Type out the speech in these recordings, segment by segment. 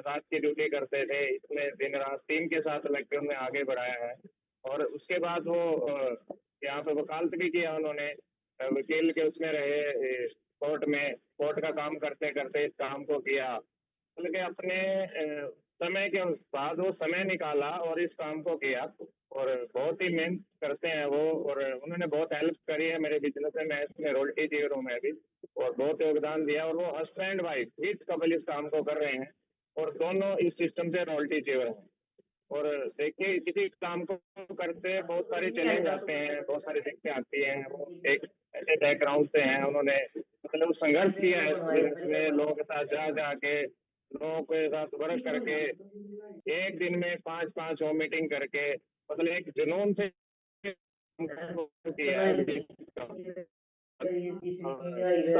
रात की ड्यूटी करते थे, इसमें दिन रात टीम के साथ लग के उन्हें आगे बढ़ाया है। और उसके बाद वो यहाँ पे वकालत भी किया उन्होंने, वकील के उसमें रहे, कोर्ट में कोर्ट का काम करते करते इस काम को किया। बल्कि अपने समय के बाद वो समय निकाला और इस काम को किया, और बहुत ही मेहनत करते हैं वो, और उन्होंने बहुत हेल्प करी है मेरे बिजनेस में। मैं इसमें रोल्टी जीरो में भी, और बहुत योगदान दिया, और वो हस्बैंड वाइफ इस कपल इस काम को कर रहे हैं, और दोनों इस सिस्टम से रोल्टी जीरो हैं। और देखिए, किसी काम को करते बहुत सारे चैलेंज आते हैं, बहुत सारी दिक्कतें आती हैं। वो एक ऐसे बैकग्राउंड से हैं, उन्होंने मतलब संघर्ष किया है इसमें, लोगों के साथ जा जाके, लोगों के साथ वर्क करके, एक दिन में 5-5 होम मीटिंग करके, मतलब एक जुनून से किया है। तो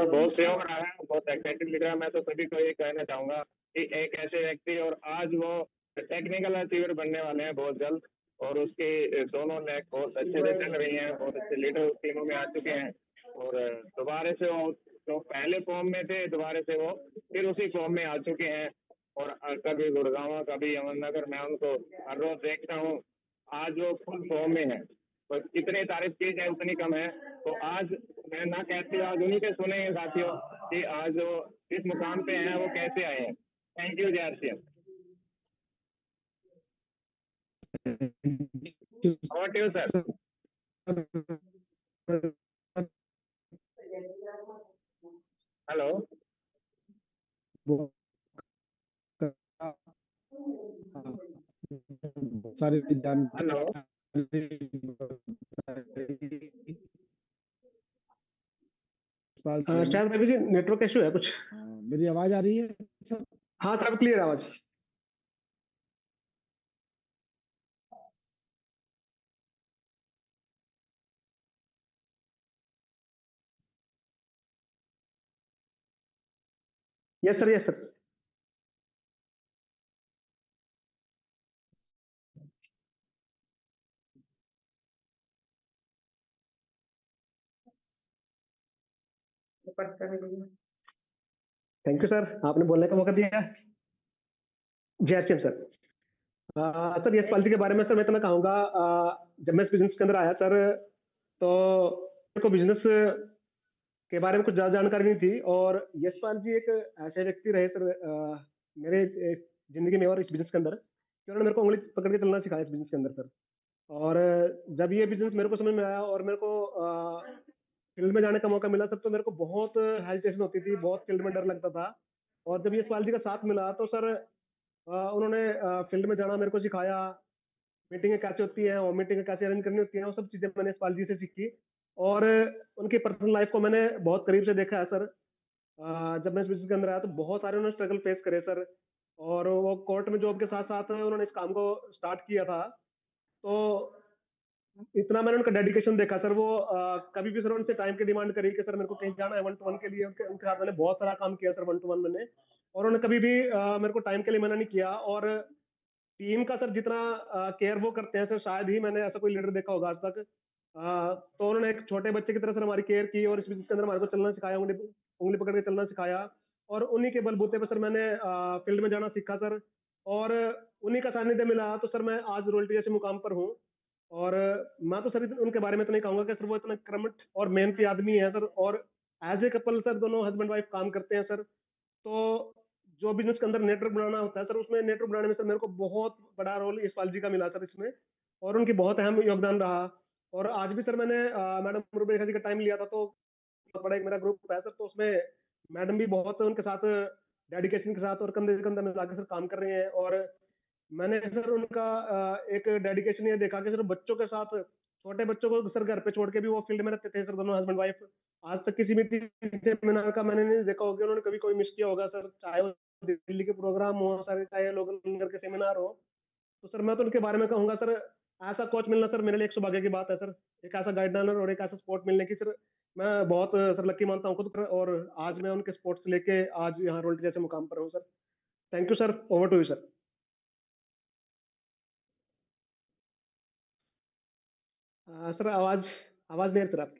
बहुत सहयोग रहा है, बहुत एक्साइटेड लग रहा है। मैं तो सभी को ये कहना चाहूंगा कि एक ऐसे व्यक्ति, और आज वो टेक्निकल अचीवर बनने वाले हैं बहुत जल्द, और उसके दोनों लैक बहुत अच्छे से चल रही हैं, बहुत अच्छे लीडर टीमों में आ चुके हैं। और दोबारा से वो जो पहले फॉर्म में थे, दोबारा से वो फिर उसी फॉर्म में आ चुके हैं। और कभी गुड़गांव, कभी अहमदनगर, मैं उनको हर रोज देखता हूँ। आज वो फुल फॉर्म में है, तो कितनी तारीफ की जाए उतनी कम है। तो आज मैं ना कहती हूँ, आज उन्हीं के सुने हैं साथियों कि आज वो इस मुकाम पे हैं, वो कैसे आए हैं। थैंक यू जय Shri Ram. Over to you, sir. Hello, सारी हेलो, शायद रवि जी नेटवर्क इशू है कुछ। मेरी आवाज आ रही है सर? हाँ सर, अब क्लियर आवाज। Yes sir, yes sir. Thank you sir, आपने बोलने का मौका दिया। जी अच्छे सर। सर यस पॉलिसी के बारे में सर मैं तुम्हें कहूँगा, जब मैं इस बिजनेस के अंदर आया सर, तो मेरे को बिजनेस के बारे में कुछ ज़्यादा जानकारी नहीं थी। और यशपाल जी एक ऐसे व्यक्ति रहे सर मेरे जिंदगी में और इस बिजनेस के अंदर, कि उन्होंने मेरे को उंगली पकड़ के चलना सिखाया इस बिजनेस के अंदर सर। और जब ये बिजनेस मेरे को समझ में आया और मेरे को फील्ड में जाने का मौका मिला सर, तो मेरे को बहुत हेजिटेशन होती थी, बहुत फील्ड में डर लगता था। और जब यशपाल जी का साथ मिला तो सर उन्होंने फील्ड में जाना मेरे को सिखाया, मीटिंगें कैसे होती हैं और मीटिंगें कैसे अरेंज करनी होती हैं, वो सब चीजें मैंने यशपाल जी से सीखी। और उनकी पर्सनल लाइफ को मैंने बहुत करीब से देखा है सर। जब मैं इस बिजनेस के अंदर आया तो बहुत सारे उन्होंने स्ट्रगल फेस करे सर। और वो कोर्ट में जॉब के साथ साथ उन्होंने इस काम को स्टार्ट किया था। तो इतना मैंने उनका डेडिकेशन देखा सर। वो कभी भी सर उनसे टाइम की डिमांड करी कि सर मेरे को कहीं जाना है 1-to-1 के लिए, उनके साथ मैंने बहुत सारा काम किया सर 1-to-1 मैंने। और उन्होंने कभी भी मेरे को टाइम के लिए मना नहीं किया। और टीम का सर जितना केयर वो करते हैं सर, शायद ही मैंने ऐसा कोई लीडर देखा होगा आज तक। तो उन्होंने एक छोटे बच्चे की तरह सर हमारी केयर की, और इस बिजनेस के अंदर हमारे को चलना सिखाया, उंगली उंगली पकड़ के चलना सिखाया। और उन्हीं के बलबूते पर सर मैंने फील्ड में जाना सीखा सर। और उन्हीं का सानिध्य मिला तो सर मैं आज रोल्टी जैसे मुकाम पर हूँ। और मैं तो सर उनके बारे में तो नहीं कहूंगा कि सर वो इतना कर्मठ और मेहनती आदमी है सर। और एज ए कपल सर दोनों हस्बैंड वाइफ काम करते हैं सर। तो जो बिजनेस के अंदर नेटवर्क बनाना होता है सर, उसमें नेटवर्क बनाने में सर मेरे को बहुत बड़ा रोल यशपाल जी का मिला सर इसमें, और उनकी बहुत अहम योगदान रहा। और आज भी सर मैंने मैडम रुबेखा जी का टाइम लिया था, तो बहुत बड़ा एक मेरा ग्रुप है सर, तो उसमें मैडम भी बहुत उनके साथ डेडिकेशन के साथ और कंधे से कंधा मिलाकर सर काम कर रहे हैं। और मैंने सर उनका एक डेडिकेशन ये देखा कि सर बच्चों के साथ, छोटे बच्चों को सर घर पे छोड़ के भी वो फील्ड में रहते थे सर, दोनों हस्बैंड वाइफ। आज तक किसी भी सेमिनार का मैंने नहीं देखा होगा कि उन्होंने कभी कोई मिस किया होगा सर, चाहे वो दिल्ली के प्रोग्राम हो सर, चाहे लोकल नगर के सेमिनार हो। तो सर मैं तो उनके बारे में कहूंगा सर, ऐसा कोच मिलना सर मेरे लिए एक सौभाग्य की बात है सर। एक ऐसा गाइडलाइनर और एक ऐसा सपोर्ट मिलने की सर मैं बहुत सर लकी मानता हूँ खुद को। और आज मैं उनके स्पोर्ट्स लेके आज यहाँ रोल्टी जैसे मुकाम पर हूँ sir. Thank you sir, over to you sir. Sir आवाज आवाज नहीं आ रही सर आपकी।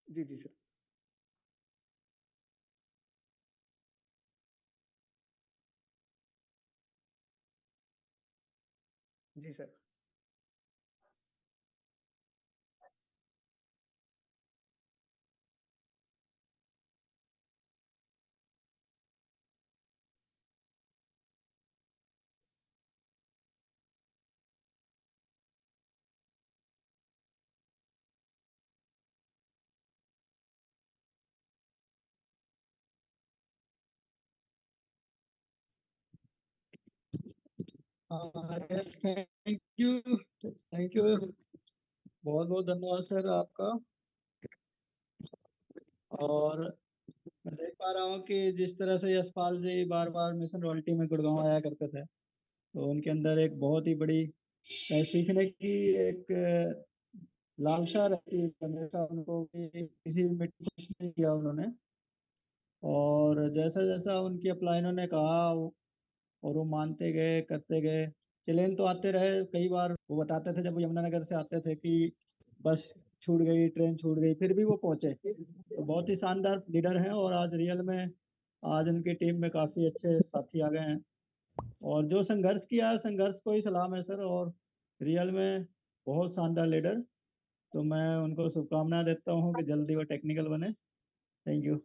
जी जी सर। जी sir. Thank you, thank you, बहुत बहुत धन्यवाद सर आपका। और मैं देख पा रहा हूँ कि जिस तरह से यशपाल जी बार बार मिशन रॉयल्टी में गुड़गांव आया करते थे, तो उनके अंदर एक बहुत ही बड़ी सीखने की एक लालसा रहती है हमेशा उनको कि किसी भी मिट्टी को कुछ नहीं किया उन्होंने। और जैसा जैसा उनकी अप्लाई इन्होंने कहा और वो मानते गए करते गए। चैलेंज तो आते रहे, कई बार वो बताते थे जब वो यमुनानगर से आते थे कि बस छूट गई, ट्रेन छूट गई, फिर भी वो पहुंचे। तो बहुत ही शानदार लीडर हैं और आज रियल में आज उनकी टीम में काफी अच्छे साथी आ गए हैं। और जो संघर्ष किया, संघर्ष को ही सलाम है सर। और रियल में बहुत शानदार लीडर। तो मैं उनको शुभकामनाएं देता हूँ कि जल्दी वो टेक्निकल बने। Thank you.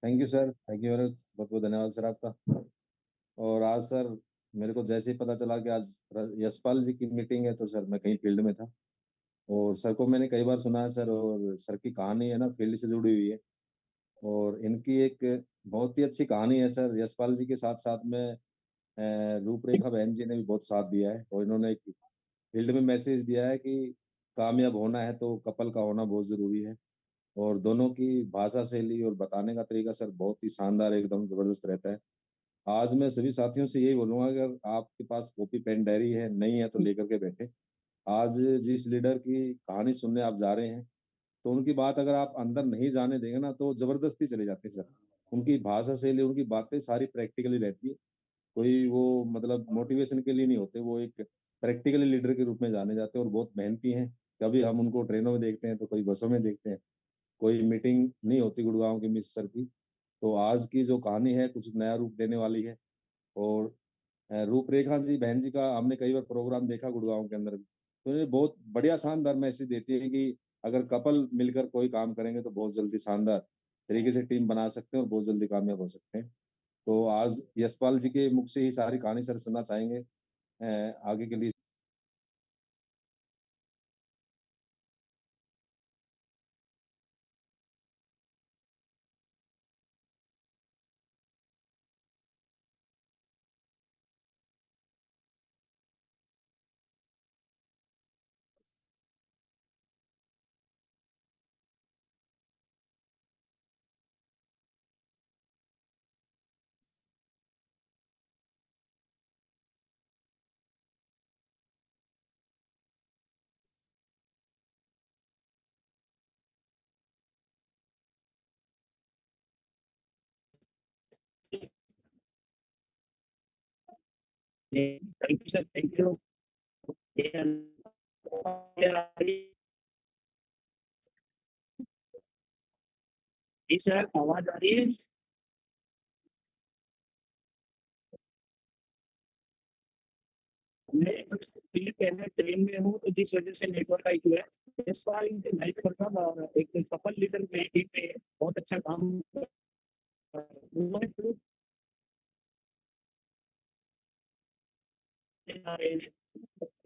Thank you sir, thank you, बहुत बहुत धन्यवाद सर आपका। और आज सर मेरे को जैसे ही पता चला कि आज यशपाल जी की मीटिंग है, तो सर मैं कहीं फील्ड में था। और सर को मैंने कई बार सुना है सर, और सर की कहानी है ना फील्ड से जुड़ी हुई है। और इनकी एक बहुत ही अच्छी कहानी है सर। यशपाल जी के साथ साथ में रूपरेखा बहन जी ने भी बहुत साथ दिया है, और इन्होंने एक फील्ड में मैसेज दिया है कि कामयाब होना है तो कपल का होना बहुत जरूरी है। और दोनों की भाषा शैली और बताने का तरीका सर बहुत ही शानदार, एकदम जबरदस्त रहता है। आज मैं सभी साथियों से यही बोलूंगा, अगर आपके पास कॉपी पेन डायरी है, नहीं है तो लेकर के बैठे। आज जिस लीडर की कहानी सुनने आप जा रहे हैं, तो उनकी बात अगर आप अंदर नहीं जाने देंगे ना, तो जबरदस्ती चले जाते हैं सर। उनकी भाषा शैली, उनकी बातें सारी प्रैक्टिकली रहती है। कोई वो मतलब मोटिवेशन के लिए नहीं होते, वो एक प्रैक्टिकली लीडर के रूप में जाने जाते हैं और बहुत मेहनती हैं। कभी हम उनको ट्रेनों में देखते हैं, तो कोई बसों में देखते हैं। कोई मीटिंग नहीं होती गुड़गांव की मिस सर की। तो आज की जो कहानी है कुछ नया रूप देने वाली है। और रूपरेखा जी बहन जी का हमने कई बार प्रोग्राम देखा गुड़गांव के अंदर भी, तो ये बहुत बढ़िया शानदार मैसेज देती है कि अगर कपल मिलकर कोई काम करेंगे तो बहुत जल्दी शानदार तरीके से टीम बना सकते हैं और बहुत जल्दी कामयाब हो सकते हैं। तो आज यशपाल जी के मुख से ही सारी कहानी सर सुनना चाहेंगे आगे के लिए। Thank you sir, thank you. जी सर, आवाज आ रही है। मैं फील्ड पहले ट्रेन में हूँ, तो जिस वजह से नेटवर्क का इशू है। इस बार इनके लाइव पर एक कपल लीडर में टीम में बहुत अच्छा काम उन्होंने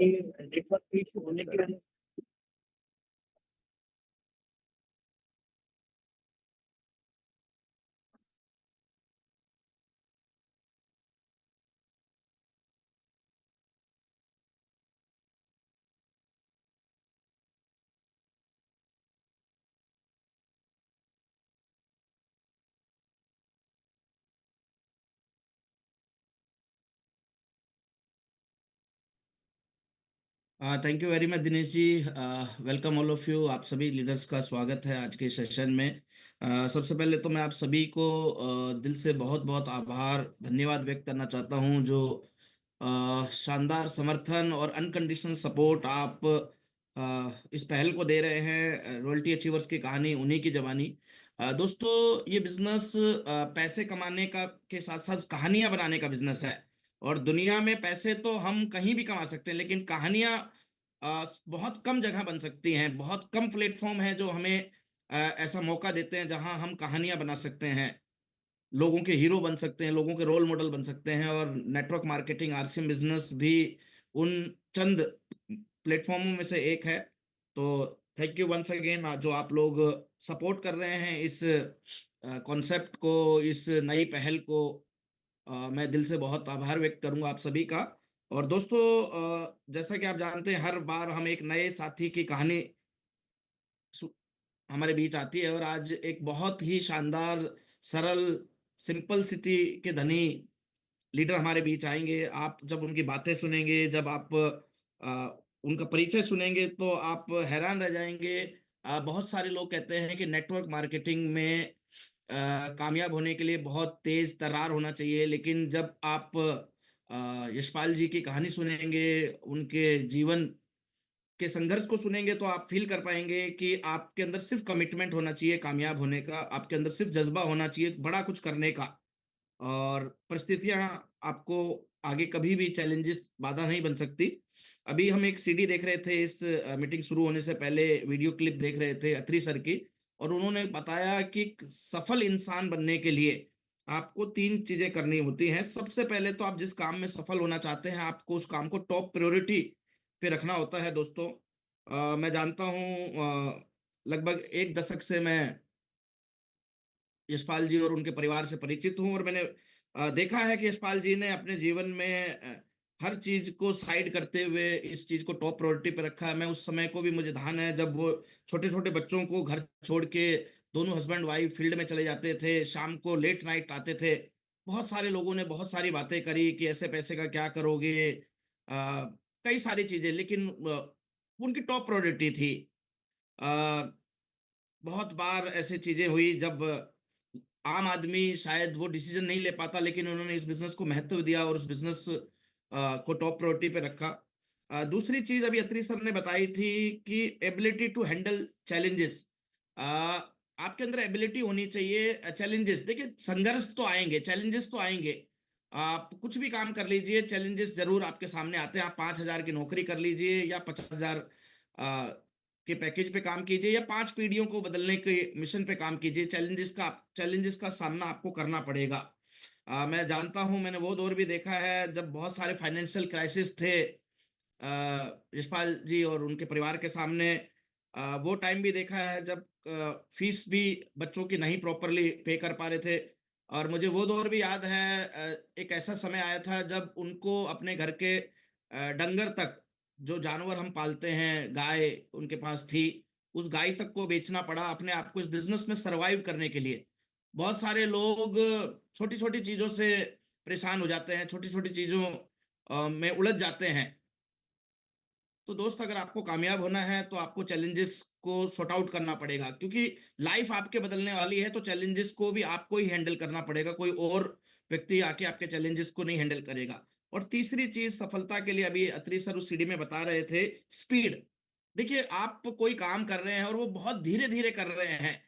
नेटवर्क इशू होने की वजह thank you very much Dinesh ji. Welcome all of you. आप सभी लीडर्स का स्वागत है आज के सेशन में। सबसे पहले तो मैं आप सभी को दिल से बहुत बहुत आभार धन्यवाद व्यक्त करना चाहता हूं, जो शानदार समर्थन और अनकंडीशनल सपोर्ट आप इस पहल को दे रहे हैं। रॉयल्टी अचीवर्स की कहानी उन्हीं की जवानी। दोस्तों, ये बिजनेस पैसे कमाने का के साथ साथ कहानियां बनाने का बिजनेस है। और दुनिया में पैसे तो हम कहीं भी कमा सकते हैं, लेकिन कहानियां बहुत कम जगह बन सकती हैं। बहुत कम प्लेटफॉर्म है जो हमें ऐसा मौका देते हैं जहां हम कहानियां बना सकते हैं, लोगों के हीरो बन सकते हैं, लोगों के रोल मॉडल बन सकते हैं। और नेटवर्क मार्केटिंग, आरसीएम बिजनेस भी उन चंद प्लेटफॉर्मों में से एक है। तो थैंक यू वंस अगेन, जो आप लोग सपोर्ट कर रहे हैं इस कॉन्सेप्ट को, इस नई पहल को। मैं दिल से बहुत आभार व्यक्त करूंगा आप सभी का। और दोस्तों, जैसा कि आप जानते हैं, हर बार हम एक नए साथी की कहानी हमारे बीच आती है। और आज एक बहुत ही शानदार, सरल, सिंपल सिटी के धनी लीडर हमारे बीच आएंगे। आप जब उनकी बातें सुनेंगे, जब आप उनका परिचय सुनेंगे, तो आप हैरान रह जाएंगे। बहुत सारे लोग कहते हैं कि नेटवर्क मार्केटिंग में कामयाब होने के लिए बहुत तेज तर्रार होना चाहिए, लेकिन जब आप यशपाल जी की कहानी सुनेंगे, उनके जीवन के संघर्ष को सुनेंगे, तो आप फील कर पाएंगे कि आपके अंदर सिर्फ कमिटमेंट होना चाहिए कामयाब होने का, आपके अंदर सिर्फ जज्बा होना चाहिए बड़ा कुछ करने का। और परिस्थितियां आपको आगे कभी भी चैलेंजेस बाधा नहीं बन सकती। अभी हम एक सीडी देख रहे थे, इस मीटिंग शुरू होने से पहले वीडियो क्लिप देख रहे थे अत्री सर की। और उन्होंने बताया कि एक सफल इंसान बनने के लिए आपको 3 चीजें करनी होती हैं। सबसे पहले तो आप जिस काम में सफल होना चाहते हैं, आपको उस काम को टॉप प्रायोरिटी पे रखना होता है। दोस्तों, मैं जानता हूं, लगभग 1 दशक से मैं यशपाल जी और उनके परिवार से परिचित हूं। और मैंने देखा है कि यशपाल जी ने अपने जीवन में हर चीज को साइड करते हुए इस चीज को टॉप प्रायोरिटी पे रखा है। मैं उस समय को भी मुझे ध्यान है, जब वो छोटे छोटे बच्चों को घर छोड़ के दोनों हस्बैंड वाइफ फील्ड में चले जाते थे, शाम को लेट नाइट आते थे। बहुत सारे लोगों ने बहुत सारी बातें करी कि ऐसे पैसे का क्या करोगे, कई सारी चीजें, लेकिन उनकी टॉप प्रायोरिटी थी। अ, बहुत बार ऐसी चीजें हुई जब आम आदमी शायद वो डिसीजन नहीं ले पाता, लेकिन उन्होंने इस बिजनेस को महत्व दिया और उस बिजनेस को टॉप प्रायोरिटी पे रखा। दूसरी चीज अभी अत्री सर ने बताई थी कि एबिलिटी टू हैंडल चैलेंजेस। आपके अंदर एबिलिटी होनी चाहिए। चैलेंजेस, देखिए, संघर्ष तो आएंगे, चैलेंजेस तो आएंगे। आप कुछ भी काम कर लीजिए, चैलेंजेस जरूर आपके सामने आते हैं। आप 5,000 की नौकरी कर लीजिए या 50,000 के पैकेज पे काम कीजिए या 5 पीढ़ियों को बदलने के मिशन पे काम कीजिए, चैलेंजेस का सामना आपको करना पड़ेगा। मैं जानता हूं, मैंने वो दौर भी देखा है जब बहुत सारे फाइनेंशियल क्राइसिस थे यशपाल जी और उनके परिवार के सामने। वो टाइम भी देखा है जब फीस भी बच्चों की नहीं प्रॉपरली पे कर पा रहे थे। और मुझे वो दौर भी याद है, एक ऐसा समय आया था जब उनको अपने घर के डंगर तक, जो जानवर हम पालते हैं, गाय उनके पास थी, उस गाय तक को बेचना पड़ा अपने आप को इस बिजनेस में सरवाइव करने के लिए। बहुत सारे लोग छोटी छोटी चीजों से परेशान हो जाते हैं, छोटी छोटी चीजों में उलझ जाते हैं। तो दोस्त, अगर आपको कामयाब होना है तो आपको चैलेंजेस को सॉर्ट आउट करना पड़ेगा, क्योंकि लाइफ आपके बदलने वाली है। तो चैलेंजेस को भी आपको ही हैंडल करना पड़ेगा, कोई और व्यक्ति आके आपके चैलेंजेस को नहीं हैंडल करेगा। और तीसरी चीज सफलता के लिए, अभी अत्री सर उस सीढ़ी में बता रहे थे, स्पीड। देखिए, आप कोई काम कर रहे हैं और वो बहुत धीरे धीरे कर रहे हैं,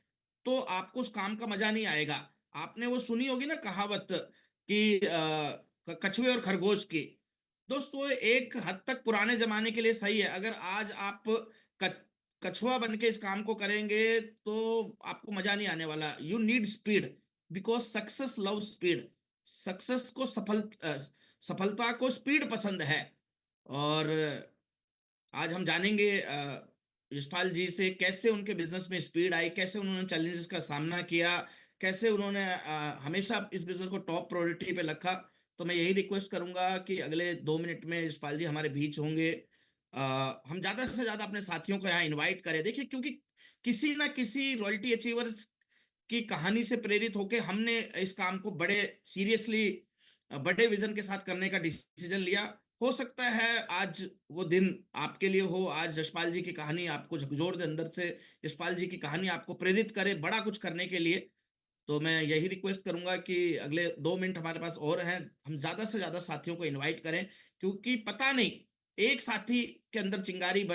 तो आपको उस काम का मजा नहीं आएगा। आपने वो सुनी होगी ना कहावत कि कछुए और खरगोश की। दोस्तों, एक हद तक पुराने जमाने के लिए सही है। अगर आज आप क- कछुआ बन के इस काम को करेंगे तो आपको मजा नहीं आने वाला। You need speed, because success love speed. Success को सफलता को स्पीड पसंद है। और आज हम जानेंगे यशपाल जी से कैसे उनके बिजनेस में स्पीड आई, कैसे उन्होंने चैलेंजेस का सामना किया, कैसे उन्होंने हमेशा इस बिजनेस को टॉप प्रायोरिटी पे रखा। तो मैं यही रिक्वेस्ट करूंगा कि अगले 2 मिनट में यशपाल जी हमारे बीच होंगे। हम ज्यादा से ज्यादा अपने साथियों को यहाँ इनवाइट करें। देखिए, क्योंकि किसी ना किसी रॉयल्टी अचीवर्स की कहानी से प्रेरित होकर हमने इस काम को बड़े सीरियसली, बड़े विजन के साथ करने का डिसीजन लिया। हो सकता है आज वो दिन आपके लिए हो, आज यशपाल जी की कहानी आपको झकझोर दे अंदर से, यशपाल जी की कहानी आपको प्रेरित करे बड़ा कुछ करने के लिए। तो मैं यही रिक्वेस्ट करूंगा कि अगले 2 मिनट हमारे पास और हैं, हम ज्यादा से ज्यादा साथियों को इनवाइट करें, क्योंकि पता नहीं एक साथी के अंदर चिंगारी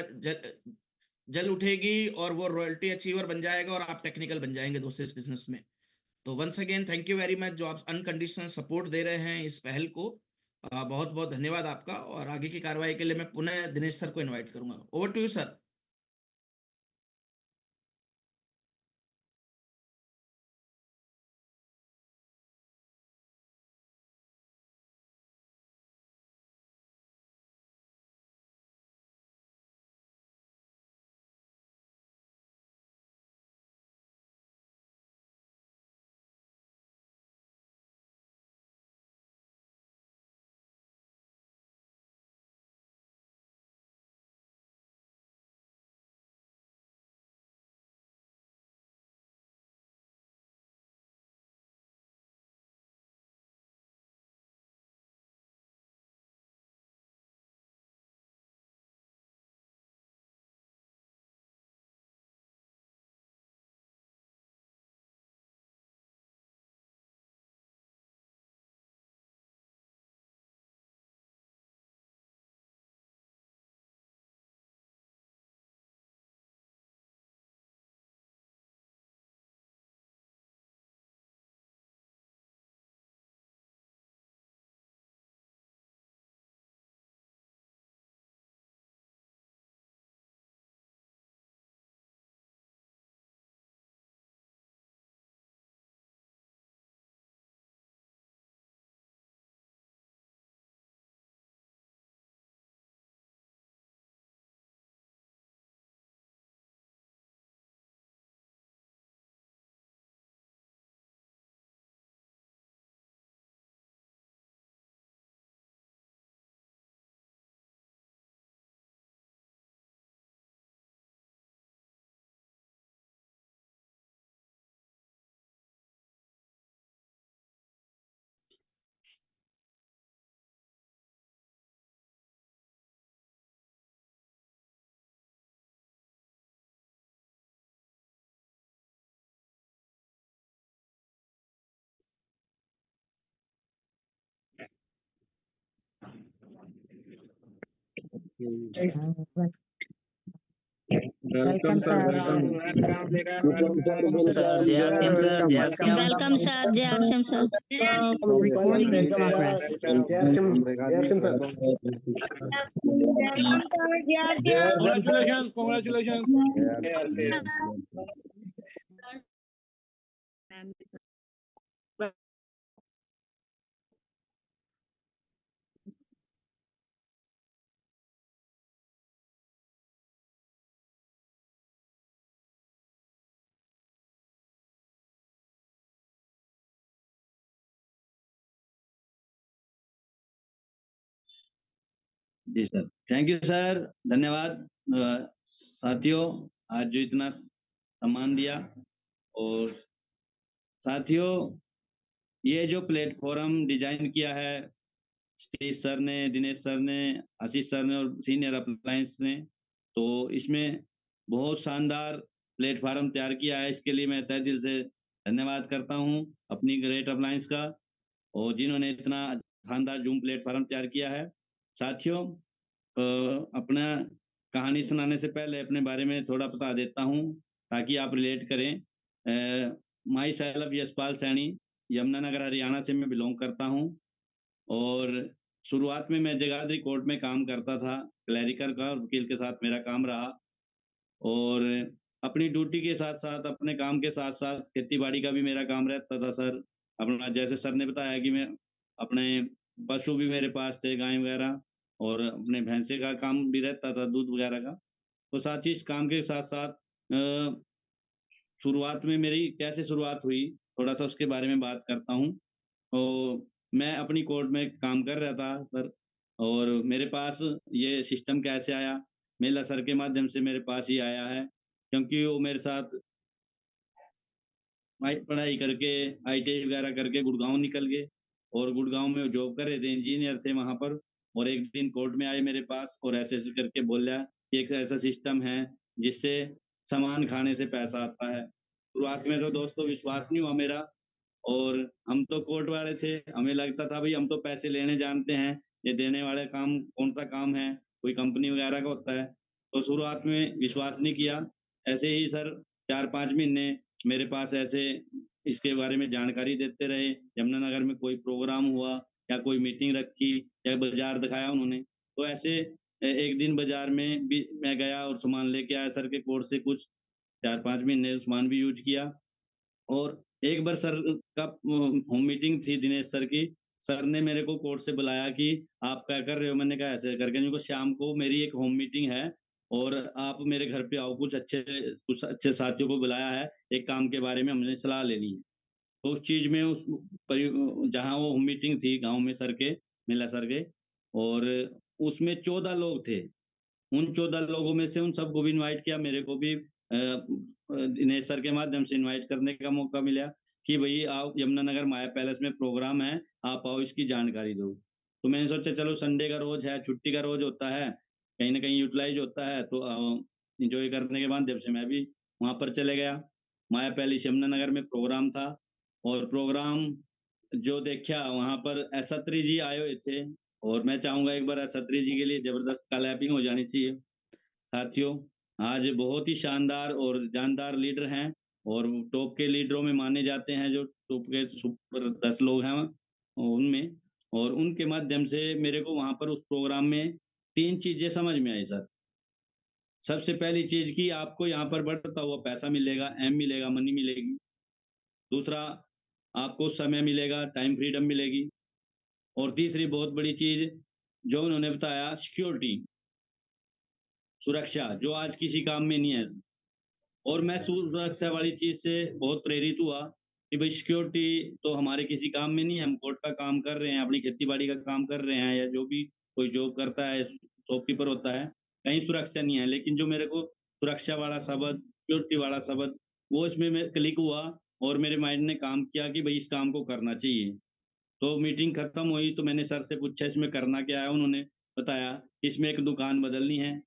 जल उठेगी और वो रॉयल्टी अचीवर बन जाएगा और आप टेक्निकल बन जाएंगे दोस्तों इस बिजनेस में। तो once again thank you very much, जो आप अनकंडीशनल सपोर्ट दे रहे हैं इस पहल को। बहुत बहुत धन्यवाद आपका, और आगे की कार्रवाई के लिए मैं पुनः दिनेश सर को इनवाइट करूंगा। Over to you sir. Welcome sir, welcome. Welcome sir, sir जय आर सी एम सर, जय R C M. Welcome sir, जय RCM sir. Recording in welcome progress. Welcome Yes, sir. जी सर, थैंक यू सर, धन्यवाद। साथियों, आज जो इतना सम्मान दिया, और साथियों ये जो प्लेटफॉर्म डिजाइन किया है सतीश सर ने, दिनेश सर ने, आशीष सर ने और सीनियर अप्लायंस ने, तो इसमें बहुत शानदार प्लेटफॉर्म तैयार किया है। इसके लिए मैं तहे दिल से धन्यवाद करता हूं अपनी ग्रेट अप्लायंस का, और जिन्होंने इतना शानदार जूम प्लेटफॉर्म तैयार किया है। साथियों, अपना कहानी सुनाने से पहले अपने बारे में थोड़ा बता देता हूँ ताकि आप रिलेट करें। माई सेल्फ यशपाल सैनी, यमुनानगर हरियाणा से मैं बिलोंग करता हूँ, और शुरुआत में मैं जगाधरी कोर्ट में काम करता था, क्लैरिकल का, और वकील के साथ मेरा काम रहा। और अपनी ड्यूटी के साथ साथ, अपने काम के साथ साथ खेती बाड़ी का भी मेरा काम रहता था सर। अपना जैसे सर ने बताया कि मैं अपने पशु भी मेरे पास थे, गाय वगैरह, और अपने भैंसे का काम भी रहता था, दूध वगैरह का। तो साथ ही इस काम के साथ साथ शुरुआत में मेरी कैसे शुरुआत हुई, थोड़ा सा उसके बारे में बात करता हूँ। तो मैं अपनी कोर्ट में काम कर रहा था सर, और मेरे पास ये सिस्टम कैसे आया, मेला सर के माध्यम से मेरे पास ही आया है, क्योंकि वो मेरे साथ पढ़ाई करके ITI वगैरह करके गुड़गांव निकल गए, और गुड़गांव में जॉब कर रहे थे, इंजीनियर थे वहाँ पर। और एक दिन कोर्ट में आए मेरे पास और ऐसे ऐसे करके बोला कि एक ऐसा सिस्टम है जिससे सामान खाने से पैसा आता है। शुरुआत में तो दोस्तों विश्वास नहीं हुआ मेरा, और हम तो कोर्ट वाले थे, हमें लगता था भाई हम तो पैसे लेने जानते हैं, ये देने वाले काम कौन सा काम है, कोई कंपनी वगैरह का होता है। तो शुरुआत में विश्वास नहीं किया। ऐसे ही सर 4-5 महीने मेरे पास ऐसे इसके बारे में जानकारी देते रहे। यमुनानगर में कोई प्रोग्राम हुआ या कोई मीटिंग रखी या बाजार दिखाया उन्होंने, तो ऐसे एक दिन बाजार में भी मैं गया और सामान लेके आया सर के कोर्ट से कुछ। 4-5 महीने सामान भी यूज किया। और एक बार सर का होम मीटिंग थी दिनेश सर की। सर ने मेरे को कोर्ट से बुलाया कि आप क्या कर रहे हो, मैंने कहा ऐसे करके उनको शाम को मेरी एक होम मीटिंग है और आप मेरे घर पे आओ, कुछ अच्छे साथियों को बुलाया है, एक काम के बारे में हमने सलाह लेनी है। तो उस चीज में जहाँ वो होम मीटिंग थी गांव में सर के, मिला सर के, और उसमें 14 लोग थे। उन 14 लोगों में से उन सबको भी इनवाइट किया, मेरे को भी दिनेश सर के माध्यम से इनवाइट करने का मौका मिला कि भाई आओ यमुनानगर माया पैलेस में प्रोग्राम है, आप आओ इसकी जानकारी दो। तो मैंने सोचा चलो संडे का रोज है, छुट्टी का रोज होता है, कहीं ना कहीं यूटिलाइज होता है, तो इंजॉय करने के बाद जब से मैं भी वहाँ पर चले गया। माया पैलेस यमुनानगर में प्रोग्राम था, और प्रोग्राम जो देखा वहाँ पर एसत्री जी आए हुए थे, और मैं चाहूंगा एक बार एसत्री जी के लिए जबरदस्त क्लैपिंग हो जानी चाहिए। साथियों, आज बहुत ही शानदार और जानदार लीडर हैं, और टॉप के लीडरों में माने जाते हैं, जो टॉप के सुपर 10 लोग हैं उनमें। और उनके माध्यम से मेरे को वहां पर उस प्रोग्राम में 3 चीजें समझ में आई सर। सबसे पहली चीज कि आपको यहाँ पर बढ़ता हुआ पैसा मिलेगा, एम मिलेगा, मनी मिलेगी। दूसरा, आपको समय मिलेगा, टाइम फ्रीडम मिलेगी। और तीसरी बहुत बड़ी चीज जो उन्होंने बताया, सिक्योरिटी, सुरक्षा, जो आज किसी काम में नहीं है। और मैं सुरक्षा वाली चीज से बहुत प्रेरित हुआ कि भाई सिक्योरिटी तो हमारे किसी काम में नहीं है, हम कोर्ट का काम कर रहे हैं, अपनी खेती बाड़ी का काम कर रहे हैं, या जो भी कोई जॉब करता है, शॉपकीपर होता है, कहीं सुरक्षा नहीं है। लेकिन जो मेरे को सुरक्षा वाला शब्द, सिक्योरिटी वाला शब्द, वो इसमें क्लिक हुआ और मेरे माइंड ने काम किया कि भाई इस काम को करना चाहिए। तो मीटिंग खत्म हुई तो मैंने सर से पूछा इसमें करना क्या है। उन्होंने बताया इसमें एक दुकान बदलनी है।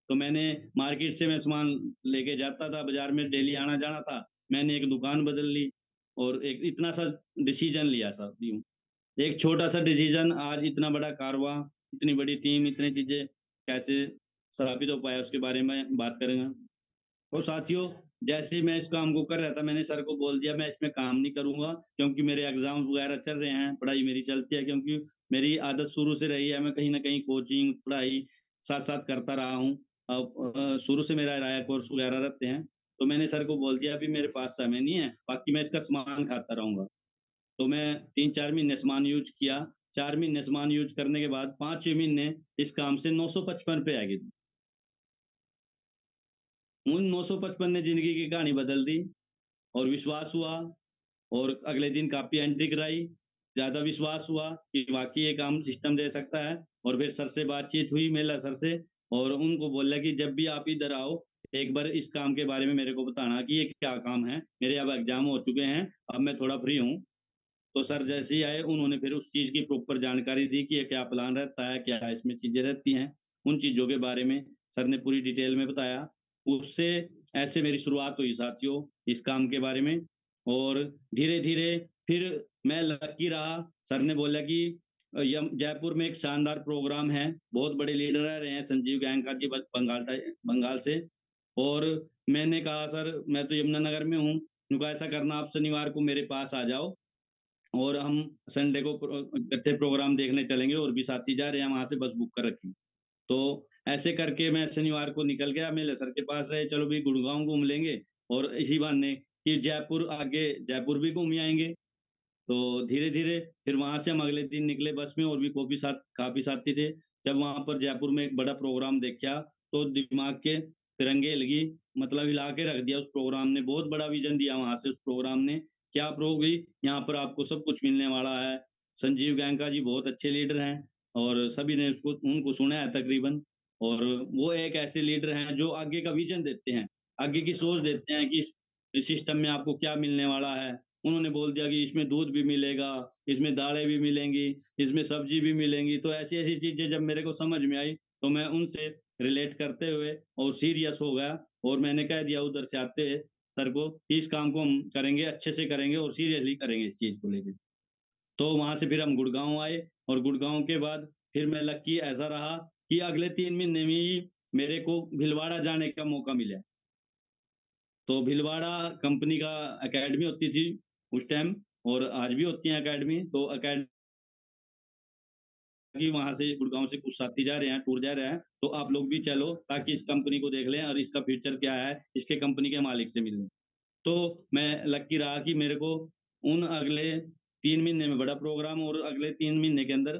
तो मैंने मार्केट से मैं सामान लेके जाता था, बाजार में डेली आना जाना था, मैंने एक दुकान बदल ली और एक इतना सा डिसीजन लिया सर। यूं एक छोटा सा डिसीजन आज इतना बड़ा कारवां, इतनी बड़ी टीम, इतनी चीजें कैसे स्थापित हो पाया, उसके बारे में बात करेंगे। और साथियों, जैसे ही मैं इस काम को कर रहा था, मैंने सर को बोल दिया मैं इसमें काम नहीं करूंगा, क्योंकि मेरे एग्जाम वगैरह चल रहे हैं, पढ़ाई मेरी चलती है, क्योंकि मेरी आदत शुरू से रही है, मैं कहीं ना कहीं कोचिंग पढ़ाई साथ साथ करता रहा हूँ। अब शुरू से मेरा राया कोर्स वगैरह रहते हैं। तो मैंने सर को बोल दिया अभी मेरे पास समय नहीं है, बाकी मैं इसका सामान खाता रहूंगा। तो मैं 3-4 महीने सामान यूज किया। 4 महीने सामान यूज करने के बाद 5-6 महीने इस काम से 955 पे आ गई। उन 955 ने जिंदगी की कहानी बदल दी, और विश्वास हुआ, और अगले दिन कापी एंट्री कराई, ज्यादा विश्वास हुआ कि वाकई ये काम सिस्टम दे सकता है। और फिर सर से बातचीत हुई, मेला सर से, और उनको बोला कि जब भी आप इधर आओ एक बार इस काम के बारे में मेरे को बताना कि ये क्या काम है, मेरे अब एग्जाम हो चुके हैं, अब मैं थोड़ा फ्री हूँ। तो सर जैसे ही आए उन्होंने फिर उस चीज की प्रॉपर जानकारी दी कि ये क्या प्लान रहता है, क्या इसमें चीजें रहती हैं, उन चीजों के बारे में सर ने पूरी डिटेल में बताया। उससे ऐसे मेरी शुरुआत हुई साथियों इस काम के बारे में। और धीरे धीरे फिर मैं लकी रहा। सर ने बोला कि जयपुर में एक शानदार प्रोग्राम है, बहुत बड़े लीडर रह रहे हैं, संजीव गैंका जी बंगाल से। और मैंने कहा सर मैं तो यमुनानगर में हूँ, उनका ऐसा करना आप शनिवार को मेरे पास आ जाओ और हम संडे को इकट्ठे प्रोग्राम देखने चलेंगे, और भी साथी जा रहे हैं, वहां से बस बुक कर रखी। तो ऐसे करके मैं शनिवार को निकल गया, मेरे सर के पास रहे, चलो भी गुड़गांव घूम लेंगे, और इसी बहाने कि जयपुर आगे जयपुर भी घूम आएंगे। तो धीरे धीरे फिर वहां से हम अगले दिन निकले बस में, और भी काफी साथी थे। जब वहां पर जयपुर में एक बड़ा प्रोग्राम देखा तो दिमाग के तिरंगे लगी, मतलब हिला के रख दिया। उस प्रोग्राम ने बहुत बड़ा विजन दिया वहां से, उस प्रोग्राम ने क्या प्रोग्राम, यहाँ पर आपको सब कुछ मिलने वाला है। संजीव गैंका जी बहुत अच्छे लीडर हैं, और सभी ने उसको उनको सुना है तकरीबन। और वो एक ऐसे लीडर हैं जो आगे का विजन देते हैं, आगे की सोच देते हैं कि इस सिस्टम में आपको क्या मिलने वाला है, उन्होंने बोल दिया कि इसमें दूध भी मिलेगा, इसमें दालें भी मिलेंगी, इसमें सब्जी भी मिलेंगी। तो ऐसी ऐसी चीजें जब मेरे को समझ में आई तो मैं उनसे रिलेट करते हुए और सीरियस हो गया, और मैंने कह दिया उधर से आते हुए सर को कि इस काम को हम करेंगे, अच्छे से करेंगे और सीरियसली करेंगे इस चीज को लेकर। तो वहां से फिर हम गुड़गांव आए, और गुड़गांव के बाद फिर मैं लकी ऐसा रहा कि अगले 3 महीने में ही मेरे को भीलवाड़ा जाने का मौका मिला। तो भीलवाड़ा कंपनी का एकेडमी होती थी उस टाइम, और आज भी होती है एकेडमी। तो एकेडमी वहां से गुड़गांव से कुछ साथी जा रहे हैं, टूर जा रहे हैं, तो आप लोग भी चलो ताकि इस कंपनी को देख लें और इसका फ्यूचर क्या है, इसके कंपनी के मालिक से मिलें। तो मैं लकी रहा कि मेरे को उन अगले 3 महीने में बड़ा प्रोग्राम और अगले 3 महीने के अंदर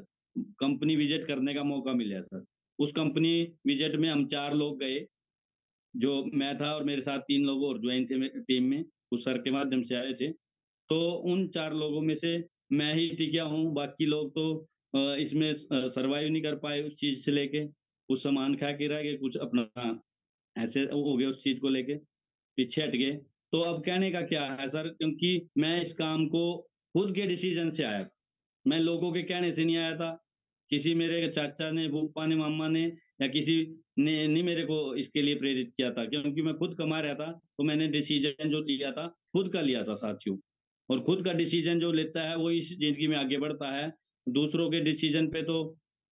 कंपनी विजिट करने का मौका मिला सर। उस कंपनी विजिट में हम 4 लोग गए, जो मैं था और मेरे साथ 3 लोग और ज्वाइन थे टीम में, उस सर के माध्यम से आए थे। तो उन 4 लोगों में से मैं ही टिका हूँ, बाकी लोग तो इसमें सरवाइव नहीं कर पाए उस चीज से लेके, कुछ सामान खा के रह गए, कुछ अपना ऐसे हो गए उस चीज को लेके, पीछे हट गए। तो अब कहने का क्या है सर, क्योंकि मैं इस काम को खुद के डिसीजन से आया, मैं लोगों के कहने से नहीं आया था, किसी मेरे चाचा ने, फूफा ने, मामा ने या किसी ने नहीं मेरे को इसके लिए प्रेरित किया था, क्योंकि मैं खुद कमा रहा था। तो मैंने डिसीजन जो लिया था खुद का लिया था साथियों, और खुद का डिसीजन जो लेता है वो इस जिंदगी में आगे बढ़ता है। दूसरों के डिसीजन पे तो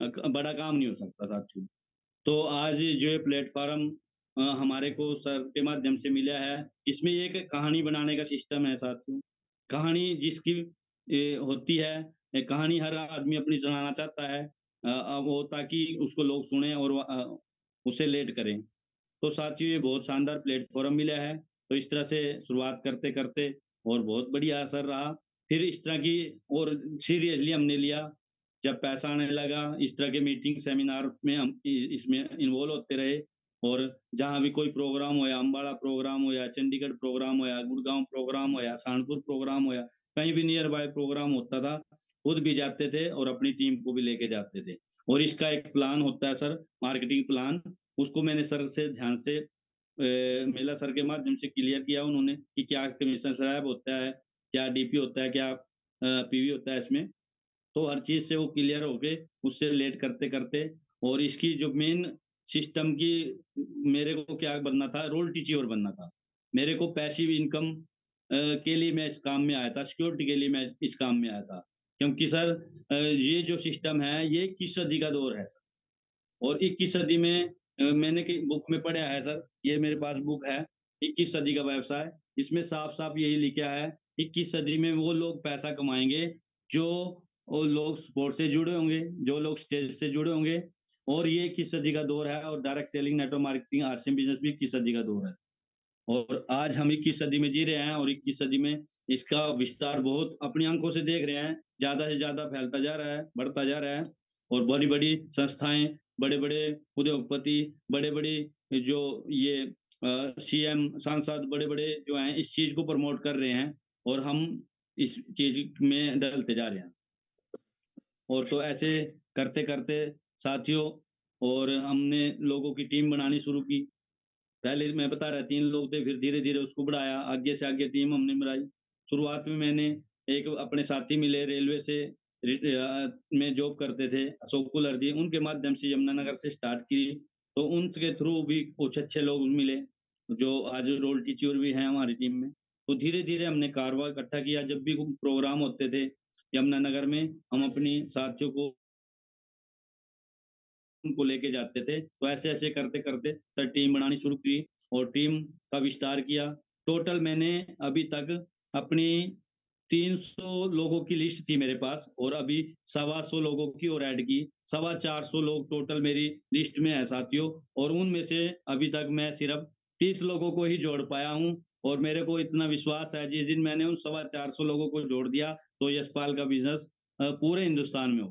बड़ा काम नहीं हो सकता साथियों। तो आज जो ये प्लेटफॉर्म हमारे को सर के माध्यम से मिला है, इसमें एक कहानी बनाने का सिस्टम है साथियों। कहानी जिसकी होती है, कहानी हर आदमी अपनी सुनाना चाहता है, वो ताकि उसको लोग सुने और उसे लेट करें। तो साथियों ये बहुत शानदार प्लेटफॉर्म मिला है। तो इस तरह से शुरुआत करते करते और बहुत बढ़िया असर रहा, फिर इस तरह की और सीरियसली हमने लिया। जब पैसा आने लगा, इस तरह के मीटिंग सेमिनार में हम इसमें इन्वॉल्व होते रहे, और जहाँ भी कोई प्रोग्राम हो, या अम्बाड़ा प्रोग्राम हो, या चंडीगढ़ प्रोग्राम हो, या गुड़गांव प्रोग्राम हो, या सहारनपुर प्रोग्राम हो, या कहीं भी नियर बाय प्रोग्राम होता था, खुद भी जाते थे और अपनी टीम को भी लेके जाते थे। और इसका एक प्लान होता है सर, मार्केटिंग प्लान, उसको मैंने सर से ध्यान से मेला सर के माध्यम से क्लियर किया उन्होंने कि क्या कमीशन स्लैब होता है, क्या डीपी होता है, क्या पीवी होता है इसमें। तो हर चीज से वो क्लियर होके उससे लेट करते करते, और इसकी जो मेन सिस्टम की, मेरे को क्या बनना था, रोल टीचर बनना था। मेरे को पैसिव इनकम के लिए मैं इस काम में आया था, सिक्योरिटी के लिए मैं इस काम में आया था। क्योंकि सर ये जो सिस्टम है ये 21 सदी का दौर है, और 21 सदी में मैंने बुक में पढ़ा है सर, ये मेरे पास बुक है 21 सदी का व्यवसाय। इसमें साफ साफ यही लिखा है, 21 सदी में वो लोग पैसा कमाएंगे जो वो लोग स्पोर्ट्स से जुड़े होंगे, जो लोग स्टेज से जुड़े होंगे। और ये 21 सदी का दौर है, और direct selling, network marketing, RCM business भी 21 सदी का दौर है। और आज हम 21 सदी में जी रहे हैं, और 21 सदी में इसका विस्तार बहुत अपनी आंखों से देख रहे हैं, ज्यादा से ज्यादा फैलता जा रहा है, बढ़ता जा रहा है। और बड़ी बड़ी संस्थाएं, बड़े बड़े उद्योगपति, बड़े बड़े जो ये सीएम, सांसद, बड़े बड़े जो हैं इस चीज को प्रमोट कर रहे हैं, और हम इस चीज में डलते जा रहे हैं। और तो ऐसे करते करते साथियों, और हमने लोगों की टीम बनानी शुरू की। पहले मैं बता रहा 3 लोग थे, फिर धीरे धीरे उसको बढ़ाया, आगे से आगे टीम हमने बनाई। शुरुआत में मैंने एक अपने साथी मिले रेलवे से, में जॉब करते थे, अशोक कुलर जी, उनके माध्यम से यमुनानगर से स्टार्ट की। तो उनके थ्रू भी कुछ अच्छे लोग मिले जो आज रोल टीचर भी हैं हमारी टीम में। तो धीरे धीरे हमने कारवा इकट्ठा किया, जब भी प्रोग्राम होते थे यमुनानगर में, हम अपनी साथियों को उनको लेके जाते थे। तो ऐसे ऐसे करते करते सर टीम बनानी शुरू की, और टीम का विस्तार किया। टोटल मैंने अभी तक अपनी 300 लोगों की लिस्ट थी मेरे पास, और अभी 125 लोगों की और ऐड की, 425 लोग टोटल मेरी लिस्ट में है साथियों। और उनमें से अभी तक मैं सिर्फ 30 लोगों को ही जोड़ पाया हूँ। और मेरे को इतना विश्वास है, जिस दिन मैंने उन 425 लोगों को जोड़ दिया तो यशपाल का बिजनेस पूरे हिंदुस्तान में हो।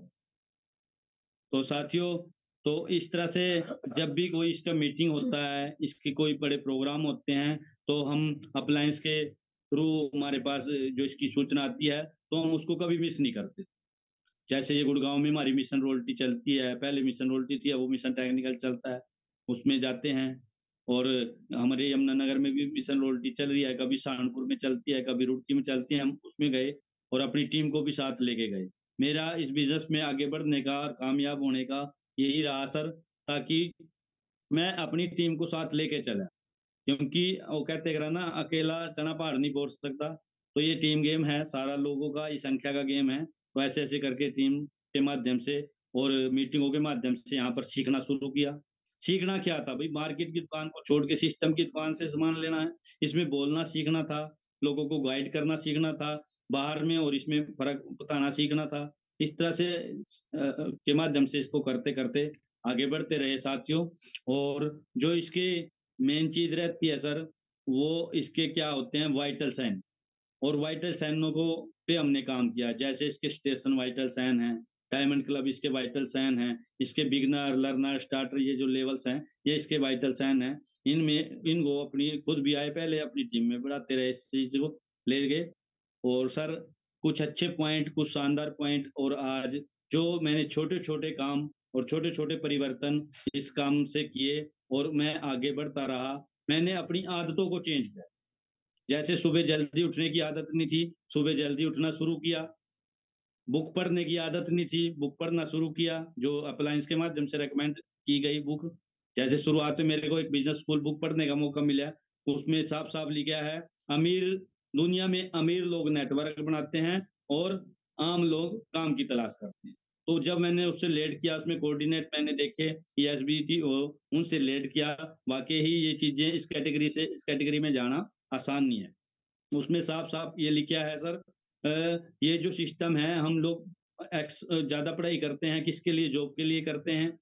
तो साथियों, तो इस तरह से जब भी कोई इसका मीटिंग होता है, इसके कोई बड़े प्रोग्राम होते हैं, तो हम अप्लायंस के थ्रू हमारे पास जो इसकी सूचना आती है तो हम उसको कभी मिस नहीं करते। जैसे ये गुड़गांव में हमारी मिशन रोयल्टी चलती है, पहले मिशन रोयल्टी थी, अब वो मिशन टेक्निकल चलता है, उसमें जाते हैं। और हमारे यमुनानगर में भी मिशन रोटी चल रही है, कभी सहारनपुर में चलती है, कभी रुड़की में चलती है, हम उसमें गए और अपनी टीम को भी साथ लेके गए। मेरा इस बिजनेस में आगे बढ़ने का और कामयाब होने का यही रहा सर, ताकि मैं अपनी टीम को साथ लेके चला, क्योंकि वो कहते हैं ना, अकेला चना पहाड़ नहीं फोड़ सकता। तो ये टीम गेम है, सारा लोगों का इस संख्या का गेम है। तो ऐसे ऐसे करके टीम के माध्यम से और मीटिंगों के माध्यम से यहाँ पर सीखना शुरू किया। सीखना क्या था भाई, मार्केट की दुकान को छोड़ के सिस्टम की दुकान से सामान लेना है, इसमें बोलना सीखना था, लोगों को गाइड करना सीखना था, बाहर में और इसमें फर्क बताना सीखना था। इस तरह से के माध्यम से इसको करते करते आगे बढ़ते रहे साथियों। और जो इसके मेन चीज रहती है सर, वो इसके क्या होते हैं, वाइटल साइन। और वाइटल साइनों को पे हमने काम किया, जैसे इसके स्टेशन वाइटल साइन है, डायमंड क्लब इसके वाइटल साइन है, इसके बिगनर लर्नर स्टार्टर ये जो लेवल्स हैं ये इसके वाइटल साइन है। इनमें इनको अपनी खुद भी आए पहले अपनी टीम में बढ़ाते रहे, इस चीज को ले गए। और सर कुछ अच्छे पॉइंट, कुछ शानदार पॉइंट, और आज जो मैंने छोटे छोटे काम और छोटे छोटे परिवर्तन इस काम से किए और मैं आगे बढ़ता रहा। मैंने अपनी आदतों को चेंज किया, जैसे सुबह जल्दी उठने की आदत नहीं थी, सुबह जल्दी उठना शुरू किया। बुक पढ़ने की आदत नहीं थी, बुक पढ़ना शुरू किया, जो अप्लायंस के माध्यम से रेकमेंड की गई बुक। जैसे शुरुआत में मेरे को एक बिजनेस स्कूल बुक पढ़ने का मौका मिला, उसमें साफ साफ लिखा है, अमीर दुनिया में अमीर लोग नेटवर्क बनाते हैं और आम लोग काम की तलाश करते हैं। तो जब मैंने उससे लेड किया, उसमें कोऑर्डिनेट मैंने देखे ESBT उनसे लेड किया, वाकई ही ये चीजें इस कैटेगरी से इस कैटेगरी में जाना आसान नहीं है। उसमें साफ साफ ये लिखा है सर, ये जो सिस्टम है, हम लोग ज्यादा पढ़ाई करते हैं किसके लिए, जॉब के लिए करते हैं,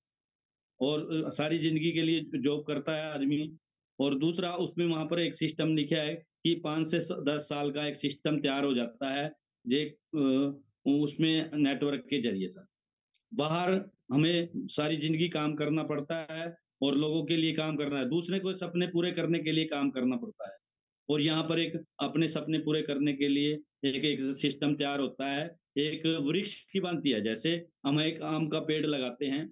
और सारी जिंदगी के लिए जॉब करता है आदमी। और दूसरा उसमें वहां पर एक सिस्टम लिखा है कि 5 से 10 साल का एक सिस्टम तैयार हो जाता है, जे उसमें नेटवर्क के जरिए सर। बाहर हमें सारी जिंदगी काम करना पड़ता है और लोगों के लिए काम करना है, दूसरे को सपने पूरे करने के लिए काम करना पड़ता है। और यहाँ पर एक अपने सपने पूरे करने के लिए एक एक सिस्टम तैयार होता है, एक वृक्ष की बनती है। जैसे हम एक आम का पेड़ लगाते हैं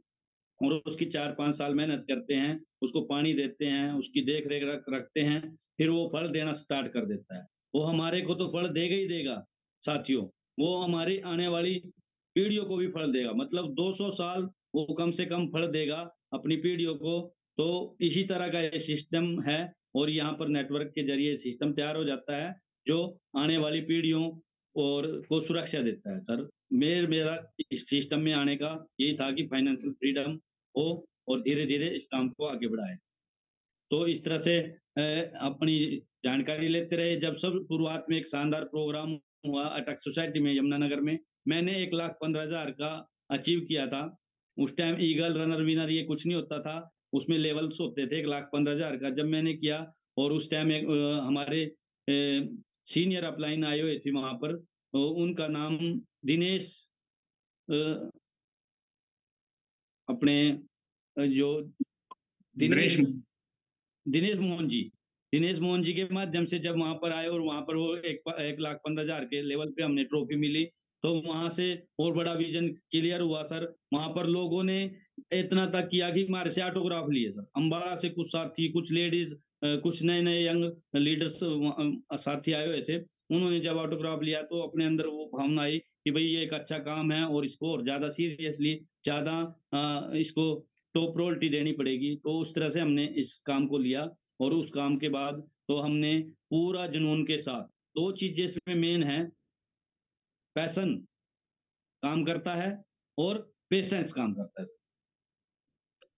और उसकी 4-5 साल मेहनत करते हैं, उसको पानी देते हैं, उसकी देख रेख रखते हैं, फिर वो फल देना स्टार्ट कर देता है। वो हमारे को तो फल देगा ही देगा साथियों, वो हमारी आने वाली पीढ़ियों को भी फल देगा, मतलब 200 साल वो कम से कम फल देगा अपनी पीढ़ियों को। तो इसी तरह का ये सिस्टम है, और यहाँ पर नेटवर्क के जरिए सिस्टम तैयार हो जाता है जो आने वाली पीढ़ियों और को सुरक्षा देता है सर। मेरा इस सिस्टम में आने का यही था कि फाइनेंशियल फ्रीडम हो और धीरे धीरे इस काम को आगे बढ़ाए। तो इस तरह से अपनी जानकारी लेते रहे। जब सब शुरुआत में एक शानदार प्रोग्राम हुआ अटक सोसाइटी में यमुनानगर में, मैंने 1,15,000 का अचीव किया था। उस टाइम ईगल रनर विनर ये कुछ नहीं होता था, उसमें लेवल्स होते थे 1,15,000 का। जब मैंने किया और उस टाइम हमारे सीनियर अपलाइन आए हुए थे वहां पर, तो उनका नाम दिनेश अ, अपने जो दिनेश दिनेश मोहन जी, दिनेश मोहन जी के माध्यम से जब वहां पर आए और वहां पर वो 1,15,000 के लेवल पे हमने ट्रॉफी मिली, तो वहां से और बड़ा विजन क्लियर हुआ सर। वहां पर लोगों ने इतना तक किया कि हमारे से ऑटोग्राफ लिए सर। अम्बाड़ा से कुछ साथी, कुछ लेडीज, कुछ नए नए यंग लीडर्स साथी आए हुए थे, उन्होंने जब ऑटोग्राफ लिया तो अपने अंदर वो भावना आई कि भाई ये एक अच्छा काम है और इसको और ज्यादा सीरियसली, ज्यादा इसको टॉप प्रायोरिटी देनी पड़ेगी। तो उस तरह से हमने इस काम को लिया, और उस काम के बाद तो हमने पूरा जुनून के साथ, दो चीजें इसमें मेन है, पैशन काम करता है और पेशेंस काम करता है।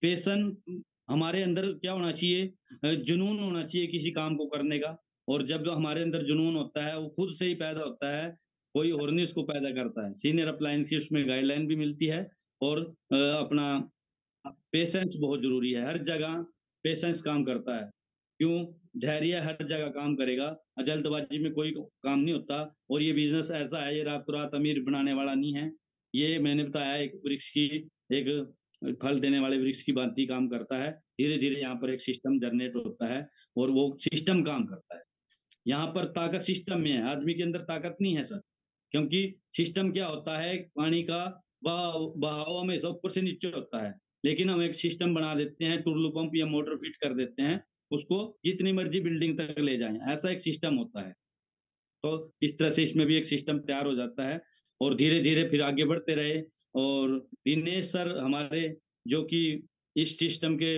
पैशन हमारे अंदर क्या होना चाहिए, जुनून होना चाहिए किसी काम को करने का। और जब हमारे अंदर जुनून होता है, वो खुद से ही पैदा होता है, कोई और नहीं उसको पैदा करता है। सीनियर अप्लायंस की उसमें गाइडलाइन भी मिलती है। और अपना पेशेंस बहुत जरूरी है, हर जगह पेशेंस काम करता है। क्यों, धैर्य हर जगह काम करेगा, जल्दबाजी में कोई काम नहीं होता। और ये बिजनेस ऐसा है, ये रातों रात अमीर बनाने वाला नहीं है। ये मैंने बताया एक वृक्ष की, एक फल देने वाले वृक्ष की भांति काम करता है। धीरे धीरे यहाँ पर एक सिस्टम जनरेट होता है और वो सिस्टम काम करता है। यहाँ पर ताकत सिस्टम में है, आदमी के अंदर ताकत नहीं है सर। क्योंकि सिस्टम क्या होता है, पानी का बहाव हमेशा ऊपर से नीचे होता है, लेकिन हम एक सिस्टम बना देते हैं, टुल्लू पंप या मोटर फिट कर देते हैं, उसको जितनी मर्जी बिल्डिंग तक ले जाएं, ऐसा एक सिस्टम होता है। तो इस तरह से इसमें भी एक सिस्टम तैयार हो जाता है और धीरे धीरे फिर आगे बढ़ते रहे। और दिनेश सर हमारे जो कि इस सिस्टम के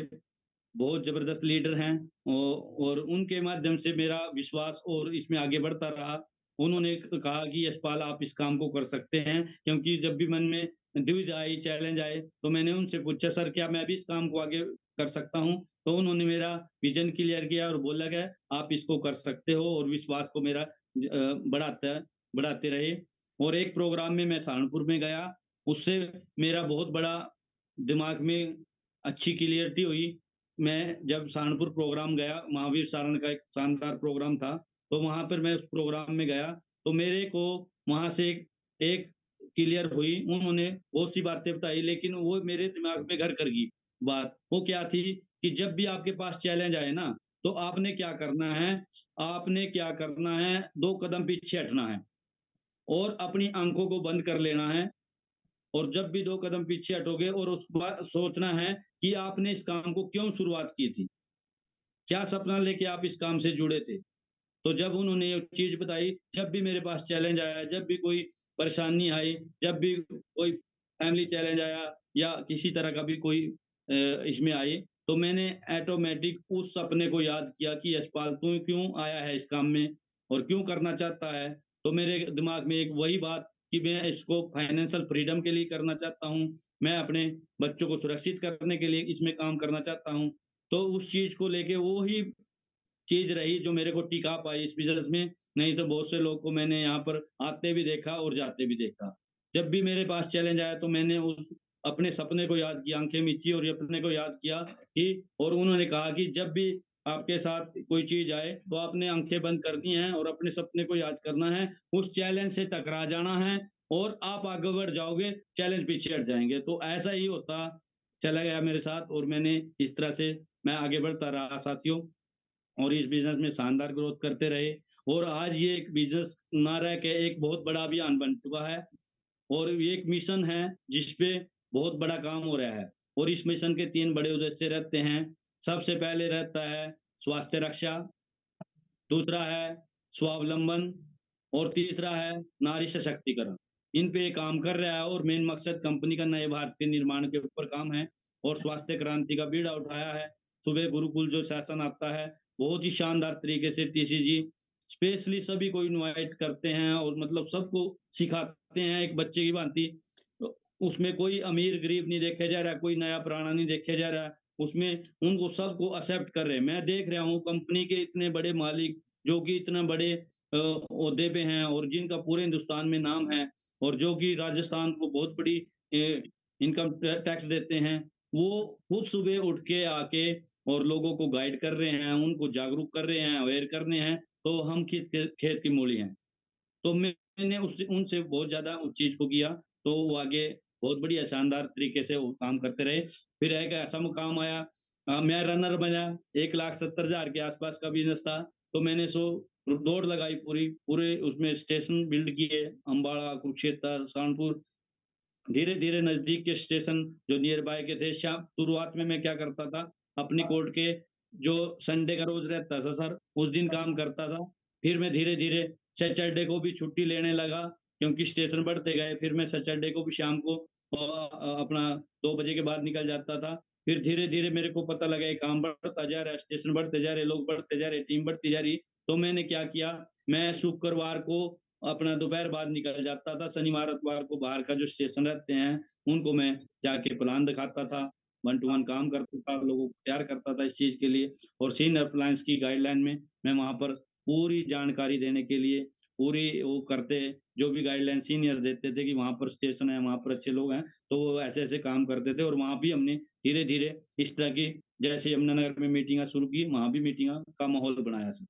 बहुत जबरदस्त लीडर हैं, और उनके माध्यम से मेरा विश्वास और इसमें आगे बढ़ता रहा। उन्होंने कहा कि यशपाल आप इस काम को कर सकते हैं, क्योंकि जब भी मन में दुविधा आई, चैलेंज आए, तो मैंने उनसे पूछा सर क्या मैं भी इस काम को आगे कर सकता हूं। तो उन्होंने मेरा विजन क्लियर किया और बोला गया आप इसको कर सकते हो, और विश्वास को मेरा बढ़ाते रहे। और एक प्रोग्राम में मैं सहारनपुर में गया, उससे मेरा बहुत बड़ा दिमाग में अच्छी क्लियरिटी हुई। मैं जब सहारनपुर प्रोग्राम गया, महावीर सारण का एक शानदार प्रोग्राम था, तो वहां पर मैं उस प्रोग्राम में गया, तो मेरे को वहां से एक क्लियर हुई। उन्होंने बहुत सी बातें बताई, लेकिन वो मेरे दिमाग में घर कर गई बात। वो क्या थी कि जब भी आपके पास चैलेंज आए ना, तो आपने क्या करना है, आपने क्या करना है, 2 कदम पीछे हटना है और अपनी आंखों को बंद कर लेना है। और जब भी 2 कदम पीछे हटोगे और उस बार सोचना है कि आपने इस काम को क्यों शुरुआत की थी, क्या सपना लेके आप इस काम से जुड़े थे। तो जब उन्होंने ये चीज बताई, जब भी मेरे पास चैलेंज आया, जब भी कोई परेशानी आई, जब भी कोई फैमिली चैलेंज आया या किसी तरह का भी कोई इसमें आई, तो मैंने ऑटोमेटिक उस सपने को याद किया कि यशपाल तू क्यों आया है इस काम में और क्यों करना चाहता है। तो मेरे दिमाग में एक वही बात कि मैं इसको फाइनेंशियल फ्रीडम के लिए करना चाहता हूँ, मैं अपने बच्चों को सुरक्षित करने के लिए इसमें काम करना चाहता हूँ। तो उस चीज को लेके वो ही चीज रही जो मेरे को टिका पाई इस बिजनेस में। नहीं तो बहुत से लोग को मैंने यहाँ पर आते भी देखा और जाते भी देखा। जब भी मेरे पास चैलेंज आया तो मैंने उस अपने सपने को याद किया, आंखें मीची और अपने को याद किया कि, और उन्होंने कहा कि जब भी आपके साथ कोई चीज आए तो आपने आंखें बंद करनी है और अपने सपने को याद करना है, उस चैलेंज से टकरा जाना है और आप आगे बढ़ जाओगे, चैलेंज पीछे हट जाएंगे। तो ऐसा ही होता चला गया मेरे साथ और मैंने इस तरह से मैं आगे बढ़ता रहा साथियों, और इस बिजनेस में शानदार ग्रोथ करते रहे। और आज ये एक बिजनेस ना रह के एक बहुत बड़ा अभियान बन चुका है और ये एक मिशन है जिसपे बहुत बड़ा काम हो रहा है। और इस मिशन के 3 बड़े उद्देश्य रहते हैं। सबसे पहले रहता है स्वास्थ्य रक्षा, दूसरा है स्वावलंबन और तीसरा है नारी सशक्तिकरण। इन पे काम कर रहा है और मेन मकसद कंपनी का नए भारत के निर्माण के ऊपर काम है और स्वास्थ्य क्रांति का बीड़ा उठाया है। सुबह गुरुकुल जो शासन आता है, बहुत ही शानदार तरीके से टीसीजी स्पेशली सभी को इनवाइट करते हैं और मतलब सबको सिखाते हैं एक बच्चे की भांति। तो उसमें कोई अमीर गरीब नहीं देखा जा रहा, कोई नया पुराना नहीं देखा जा रहा, उसमें उनको सबको एक्सेप्ट कर रहे हैं। मैं देख रहा हूँ कंपनी के इतने बड़े मालिक जो कि इतना बड़े ओहदे पे हैं और जिनका पूरे हिंदुस्तान में नाम है और जो कि राजस्थान को बहुत बड़ी इनकम टैक्स देते हैं, वो खुद सुबह उठ के आके और लोगों को गाइड कर रहे हैं, उनको जागरूक कर रहे हैं, अवेयर करने हैं। तो हम खेत की मूली हैं। तो मैंने उससे उनसे बहुत ज्यादा उस चीज को किया, तो वो आगे बहुत बढ़िया शानदार तरीके से वो काम करते रहे। फिर एक ऐसा मुकाम आया, मैं रनर बना, 1,70,000 के आसपास का बिजनेस था। तो मैंने दौड़ लगाई पूरे उसमें स्टेशन बिल्ड किए, अम्बाड़ा, कुरुक्षेत्र, सहारनपुर, धीरे धीरे नजदीक के स्टेशन जो नियर बाय के थे। शाम शुरुआत में मैं क्या करता था, अपनी कोर्ट के जो संडे का रोज रहता था सर, उस दिन काम करता था। फिर मैं धीरे धीरे सैटरडे को भी छुट्टी लेने लगा क्योंकि स्टेशन बढ़ते गए। फिर मैं सैटरडे को भी शाम को अपना 2 बजे के बाद निकल जाता था। फिर धीरे धीरे मेरे को पता लगा ये काम बढ़ता जा रहा है, स्टेशन बढ़ते जा रहे, लोग बढ़ते जा रहे, टीम बढ़ती जा रही। तो मैंने क्या किया, मैं शुक्रवार को अपना दोपहर बाद निकल जाता था, शनिवार इतवार को बाहर का जो स्टेशन रहते हैं उनको मैं जाके प्लान दिखाता था, 1 to 1 काम करता था, लोगों को तैयार करता था इस चीज के लिए। और सीनियर अप्लायंस की गाइडलाइन में मैं वहां पर पूरी जानकारी देने के लिए पूरी वो करते, जो भी गाइडलाइन सीनियर देते थे कि वहां पर स्टेशन है, वहां पर अच्छे लोग हैं, तो वो ऐसे ऐसे काम करते थे। और वहां भी हमने धीरे धीरे इस तरह की, जैसे यमुनानगर में मीटिंग शुरू की, वहां भी मीटिंग का माहौल बनाया सर।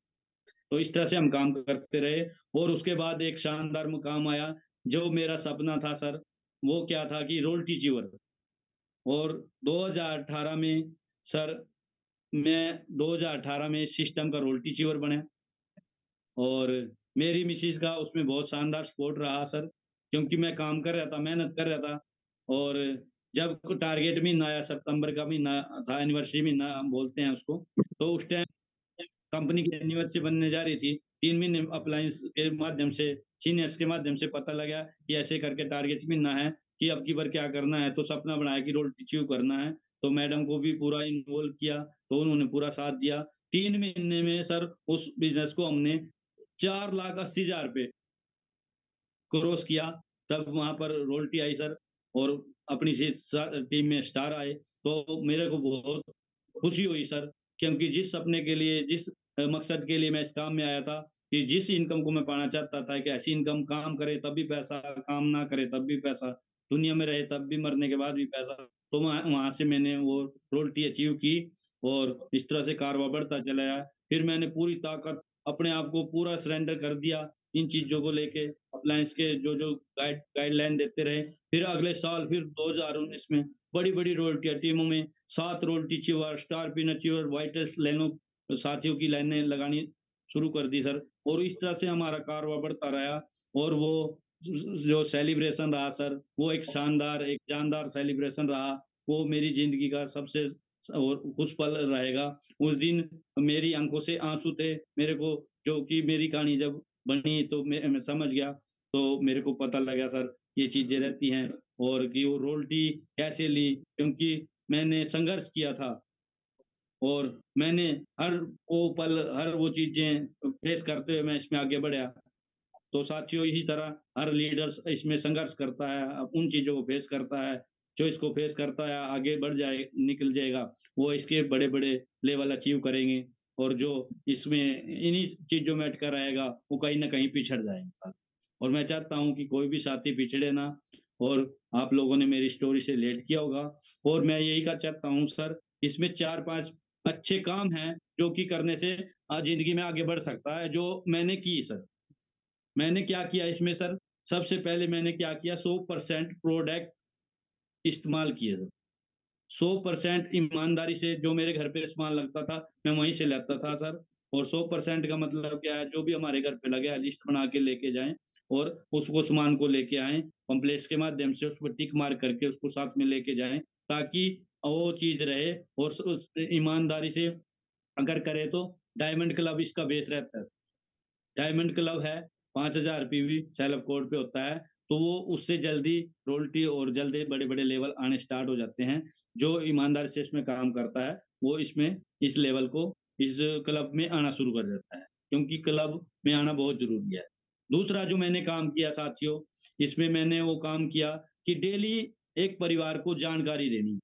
तो इस तरह से हम काम करते रहे। और उसके बाद एक शानदार मुकाम आया, जो मेरा सपना था सर, वो क्या था कि रोल्टी च्यूअर। और 2018 में सर, मैं 2018 में इस सिस्टम का रोल्टी च्यूअर बना और मेरी मिसिज का उसमें बहुत शानदार सपोर्ट रहा सर, क्योंकि मैं काम कर रहा था, मेहनत कर रहा था। और जब टारगेट महीना आया, सितंबर का महीना था, एनिवर्सरी महीना हम बोलते हैं उसको, तो उस टाइम कंपनी की एनिवर्सरी बनने जा रही थी। 3 महीने अप्लायंस के माध्यम से, सीनियर्स के माध्यम से पता लगा कि ऐसे करके टारगेट महीना है कि अब की बार क्या करना है। तो सपना बनाया कि रोल अचीव करना है, तो मैडम को भी पूरा इन्वॉल्व किया, तो उन्होंने पूरा साथ दिया। 3 महीने में सर उस बिजनेस को हमने 4,80,000 पे क्रॉस किया। तब वहां पर रोल्टी आई सर, और अपनी टीम में स्टार आए। तो मेरे को बहुत खुशी हुई सर, क्योंकि जिस सपने के लिए, जिस मकसद के लिए मैं इस काम में आया था, कि जिस इनकम को मैं पाना चाहता था, कि ऐसी इनकम, काम करे तब भी पैसा, काम ना करे तब भी पैसा, दुनिया में रहे तब भी, मरने के बाद भी पैसा। तो वहां से मैंने वो रोल्टी अचीव की, और इस तरह से कारवा बढ़ता चला गया। फिर मैंने पूरी ताकत, अपने आप को पूरा सरेंडर कर दिया इन चीजों को लेके, अप्लायंस के जो जो गाइडलाइन देते रहे। फिर अगले साल, फिर 2019 में बड़ी बड़ी रोल्टियां टीमों में, 7 रोल्टी च्यूअर, स्टार पीनट च्यूअर, वाइटल्स लाइनों, साथियों की लाइनें लगानी शुरू कर दी सर। और इस तरह से हमारा कारवा बढ़ता रहा। और वो जो सेलिब्रेशन रहा सर, वो एक शानदार, एक जानदार सेलिब्रेशन रहा। वो मेरी जिंदगी का सबसे और खुश पल रहेगा। उस दिन मेरी आंखों से आंसू थे मेरे को, जो कि मेरी कहानी जब बनी तो मैं समझ गया। तो मेरे को पता लगा सर ये चीजें रहती हैं, और कि वो रोल्टी कैसे ली, क्योंकि मैंने संघर्ष किया था, और मैंने हर वो पल, हर वो चीजें फेस करते हुए मैं इसमें आगे बढ़ा। तो साथियों, इसी तरह हर लीडर्स इसमें संघर्ष करता है, उन चीजों को फेस करता है। जो इसको फेस करता है आगे बढ़ जाए, निकल जाएगा, वो इसके बड़े बड़े लेवल अचीव करेंगे। और जो इसमें इन्हीं चीजों में अटका रहेगा, वो कहीं ना कहीं पिछड़ जाएगा। और मैं चाहता हूं कि कोई भी साथी पिछड़े ना। और आप लोगों ने मेरी स्टोरी से रिलेट किया होगा, और मैं यही का चाहता हूं सर, इसमें 4-5 अच्छे काम हैं जो कि करने से जिंदगी में आगे बढ़ सकता है, जो मैंने की सर। मैंने क्या किया इसमें सर, सबसे पहले मैंने क्या किया, 100% प्रोडक्ट इस्तेमाल किए सर। 100% ईमानदारी से जो मेरे घर पे सामान लगता था, मैं वहीं से लेता था सर। और 100% का मतलब क्या है, जो भी हमारे घर पे लगे है, लिस्ट बना के लेके जाएं, और उसको सामान को लेके आए, पम्पलेट्स के माध्यम से उस पर टिक मार करके उसको साथ में लेके जाएं, ताकि वो चीज रहे। और ईमानदारी से अगर करे तो डायमंड क्लब इसका बेस रहता है। डायमंड क्लब है, 5,000 पीवी सेल्फ कोड पे होता है, तो वो उससे जल्दी रोल्टी और जल्दी बड़े बड़े लेवल आने स्टार्ट हो जाते हैं। जो ईमानदारी से इसमें काम करता है, वो इसमें इस लेवल को, इस क्लब में आना शुरू कर देता है, क्योंकि क्लब में आना बहुत जरूरी है। दूसरा जो मैंने काम किया साथियों, इसमें मैंने वो काम किया कि डेली एक परिवार को जानकारी देनी।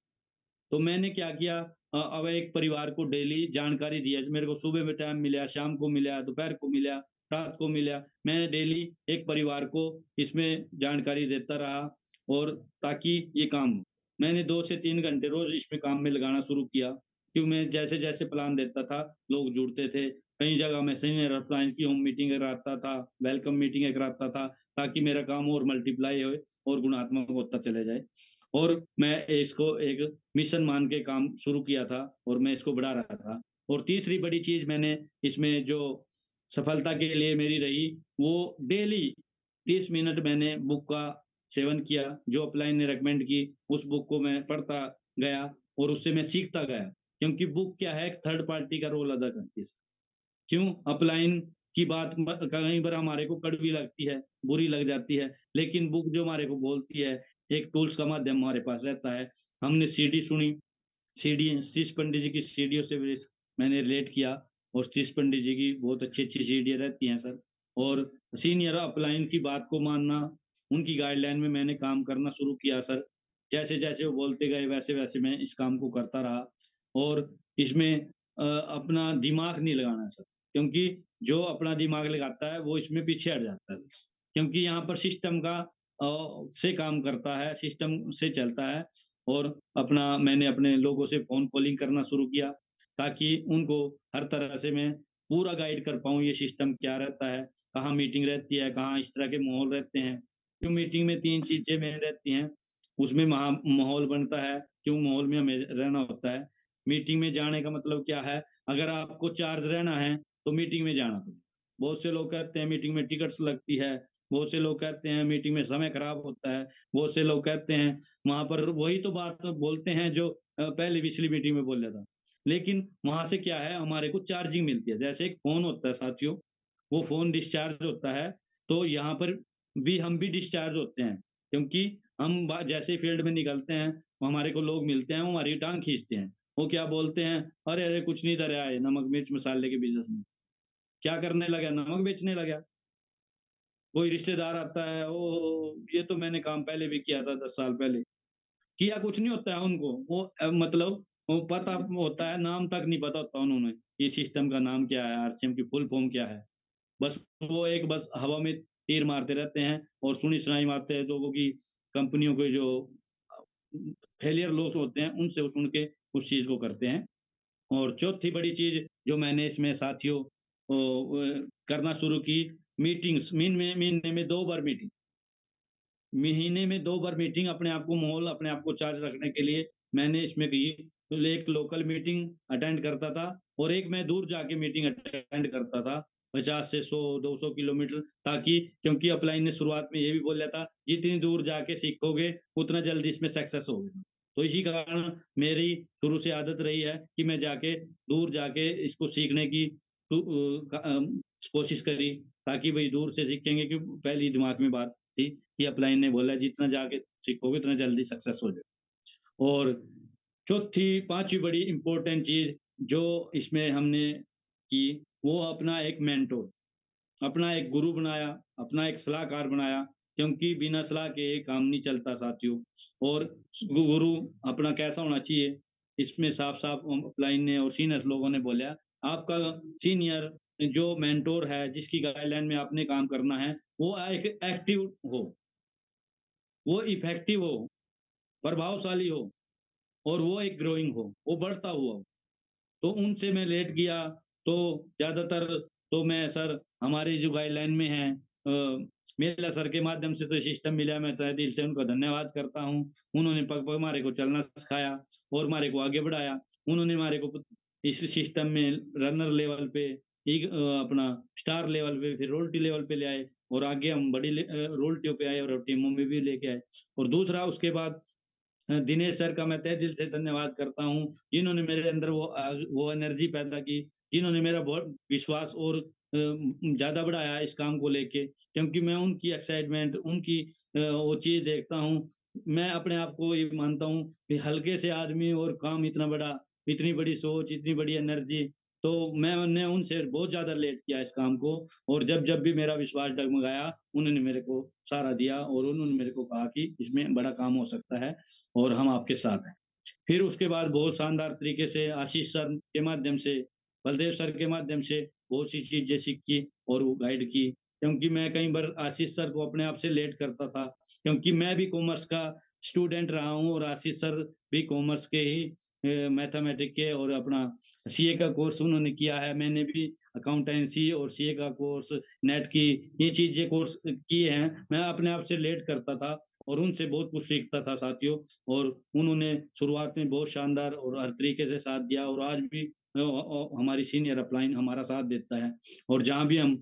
तो मैंने क्या किया, अब एक परिवार को डेली जानकारी दिया। मेरे को सुबह में टाइम मिला, शाम को मिला, दोपहर को मिला, रात को मिला, मैं डेली एक परिवार को इसमें जानकारी देता रहा। और ताकि ये काम मैंने 2 से 3 घंटे रोज इसमें काम में लगाना शुरू किया। क्योंकि मैं जैसे जैसे प्लान देता था, लोग जुड़ते थे। कई जगह मैं सीनियर अप्लायंस की होम मीटिंग कराता था, वेलकम मीटिंग कराता था, ताकि मेरा काम और मल्टीप्लाई हो और गुणात्मक होता चले जाए। और मैं इसको एक मिशन मान के काम शुरू किया था, और मैं इसको बढ़ा रहा था। और तीसरी बड़ी चीज मैंने इसमें जो सफलता के लिए मेरी रही, वो डेली 30 मिनट मैंने बुक का सेवन किया, जो अपलाइन ने रेकमेंड की। उस बुक को मैं पढ़ता गया, और उससे मैं सीखता गया। क्योंकि बुक क्या है, थर्ड पार्टी का रोल अदा करती है। क्यों, अपलाइन की बात कई बार हमारे को कड़वी लगती है, बुरी लग जाती है, लेकिन बुक जो हमारे को बोलती है, एक टूल्स का माध्यम हमारे पास रहता है। हमने सीडी सुनी, सीडी सतीश पंडित जी की सीडियो से मैंने रिलेट किया। और सतीश पंडित जी की बहुत अच्छी अच्छी सीडियाँ रहती हैं सर। और सीनियर अपलाइन की बात को मानना, उनकी गाइडलाइन में मैंने काम करना शुरू किया सर। जैसे जैसे वो बोलते गए, वैसे वैसे मैं इस काम को करता रहा। और इसमें अपना दिमाग नहीं लगाना सर, क्योंकि जो अपना दिमाग लगाता है वो इसमें पीछे हट जाता है। क्योंकि यहाँ पर सिस्टम का से काम करता है, सिस्टम से चलता है। और अपना मैंने अपने लोगों से फोन कॉलिंग करना शुरू किया, ताकि उनको हर तरह से मैं पूरा गाइड कर पाऊँ, ये सिस्टम क्या रहता है, कहाँ मीटिंग रहती है, कहाँ इस तरह के माहौल रहते हैं। क्यों, मीटिंग में 3 चीजें मेन रहती हैं, उसमें माहौल बनता है, क्यों माहौल में हमें रहना होता है। मीटिंग में जाने का मतलब क्या है, अगर आपको चार्ज रहना है तो मीटिंग में जाना पड़ेगा। बहुत से लोग कहते हैं मीटिंग में टिकट्स लगती है, बहुत से लोग कहते हैं मीटिंग में समय खराब होता है, बहुत से लोग कहते हैं वहां पर वही तो बात बोलते हैं जो पहले पिछली मीटिंग में बोल रहा था। लेकिन वहां से क्या है, हमारे को चार्जिंग मिलती है। जैसे एक फोन होता है साथियों, वो फोन डिस्चार्ज होता है, तो यहाँ पर भी हम भी डिस्चार्ज होते हैं, क्योंकि हम जैसे फील्ड में निकलते हैं, हमारे को लोग मिलते हैं, वो हमारी टांग खींचते हैं। वो क्या बोलते हैं, अरे अरे कुछ नहीं धरा है, नमक मिर्च मसाले के बिजनेस में क्या करने लगा, नमक बेचने लगा। कोई रिश्तेदार आता है, ओ ये तो मैंने काम पहले भी किया था 10 साल पहले। किया कुछ नहीं होता है उनको, वो मतलब वो पता होता है, नाम तक नहीं पता होता उन्होंने, ये सिस्टम का नाम क्या है, आरसीएम की फुल फॉर्म क्या है। बस वो एक बस हवा में तीर मारते रहते हैं और सुनी सुनाई मारते हैं लोगों की, कंपनियों के जो फेलियर लॉस होते हैं उनसे वो सुन के उस चीज को करते हैं। और चौथी बड़ी चीज जो मैंने इसमें साथियों करना शुरू की, मीटिंग्स, महीने में 2 बार मीटिंग, महीने में 2 बार मीटिंग, अपने आप को माहौल, अपने आप को चार्ज रखने के लिए मैंने इसमें की। तो एक लोकल मीटिंग अटेंड करता था और एक मैं दूर जाके मीटिंग अटेंड करता था, 50 से 100-200 किलोमीटर, ताकि क्योंकि अपलाइन ने शुरुआत में ये भी बोला था जितनी दूर जाके सीखोगे उतना जल्दी इसमें सक्सेस होगा। तो इसी कारण मेरी शुरू से आदत रही है कि मैं जाके दूर जाके इसको सीखने की कोशिश करी, ताकि भाई दूर से सीखेंगे, कि पहली दिमाग में बात थी कि अपलाइन ने बोला जितना जाके सीखोगे उतना जल्दी सक्सेस हो जाए। और चौथी पांचवी बड़ी इंपॉर्टेंट चीज जो इसमें हमने की, वो अपना एक मेंटोर, अपना एक गुरु बनाया, अपना एक सलाहकार बनाया, क्योंकि बिना सलाह के ये काम नहीं चलता साथियों। और गुरु अपना कैसा होना चाहिए, इसमें साफ साफ अपलाइन ने और सीनियर लोगों ने बोला, आपका सीनियर जो मेंटोर है, जिसकी गाइडलाइन में आपने काम करना है, वो एक एक्टिव हो, वो इफेक्टिव हो, प्रभावशाली हो, और वो एक ग्रोइंग हो, वो बढ़ता हुआ हो। तो उनसे मैं लेट गया, तो ज्यादातर तो मैं सर हमारी जो गाइडलाइन में है, मेला सर के माध्यम से तो सिस्टम मिला, मैं तहे दिल से उनका धन्यवाद करता हूँ। उन्होंने पग पग हमारे को चलना सिखाया और हमारे को आगे बढ़ाया। उन्होंने हमारे को इस सिस्टम में रनर लेवल पे, एक अपना स्टार लेवल पे, फिर रोल्टी लेवल पे ले आए, और आगे हम बड़ी रोल्टियों पे आए और टीमों में भी लेके आए। और दूसरा उसके बाद दिनेश सर का मैं तहे दिल से धन्यवाद करता हूँ, जिन्होंने मेरे अंदर वो एनर्जी पैदा की, जिन्होंने मेरा बहुत विश्वास और ज्यादा बढ़ाया इस काम को लेके, क्योंकि मैं उनकी एक्साइटमेंट, उनकी वो चीज देखता हूँ। मैं अपने आप को ये मानता हूँ कि हल्के से आदमी और काम इतना बड़ा, इतनी बड़ी सोच, इतनी बड़ी एनर्जी। तो मैंने उनसे बहुत ज्यादा लेट किया इस काम को, और जब जब भी मेरा विश्वास डगमगाया, उन्होंने मेरे को सहारा दिया और उन्होंने मेरे को कहा कि इसमें बड़ा काम हो सकता है और हम आपके साथ हैं। फिर उसके बाद बहुत शानदार तरीके से आशीष सर के माध्यम से, बलदेव सर के माध्यम से बहुत सी चीजें सीखी और वो गाइड की, क्योंकि मैं कई बार आशीष सर को अपने आप से लेट करता था, क्योंकि मैं भी कॉमर्स का स्टूडेंट रहा हूँ और आशीष सर भी कॉमर्स के ही मैथमेटिक के, और अपना सीए का कोर्स उन्होंने किया है, मैंने भी अकाउंटेंसी और सीए का कोर्स, नेट की ये चीजें कोर्स किए हैं। मैं अपने आप से लेट करता था और उनसे बहुत कुछ सीखता था साथियों। और उन्होंने शुरुआत में बहुत शानदार और हर तरीके से साथ दिया, और आज भी हमारी सीनियर अपलाइन हमारा साथ देता है। और जहाँ भी हम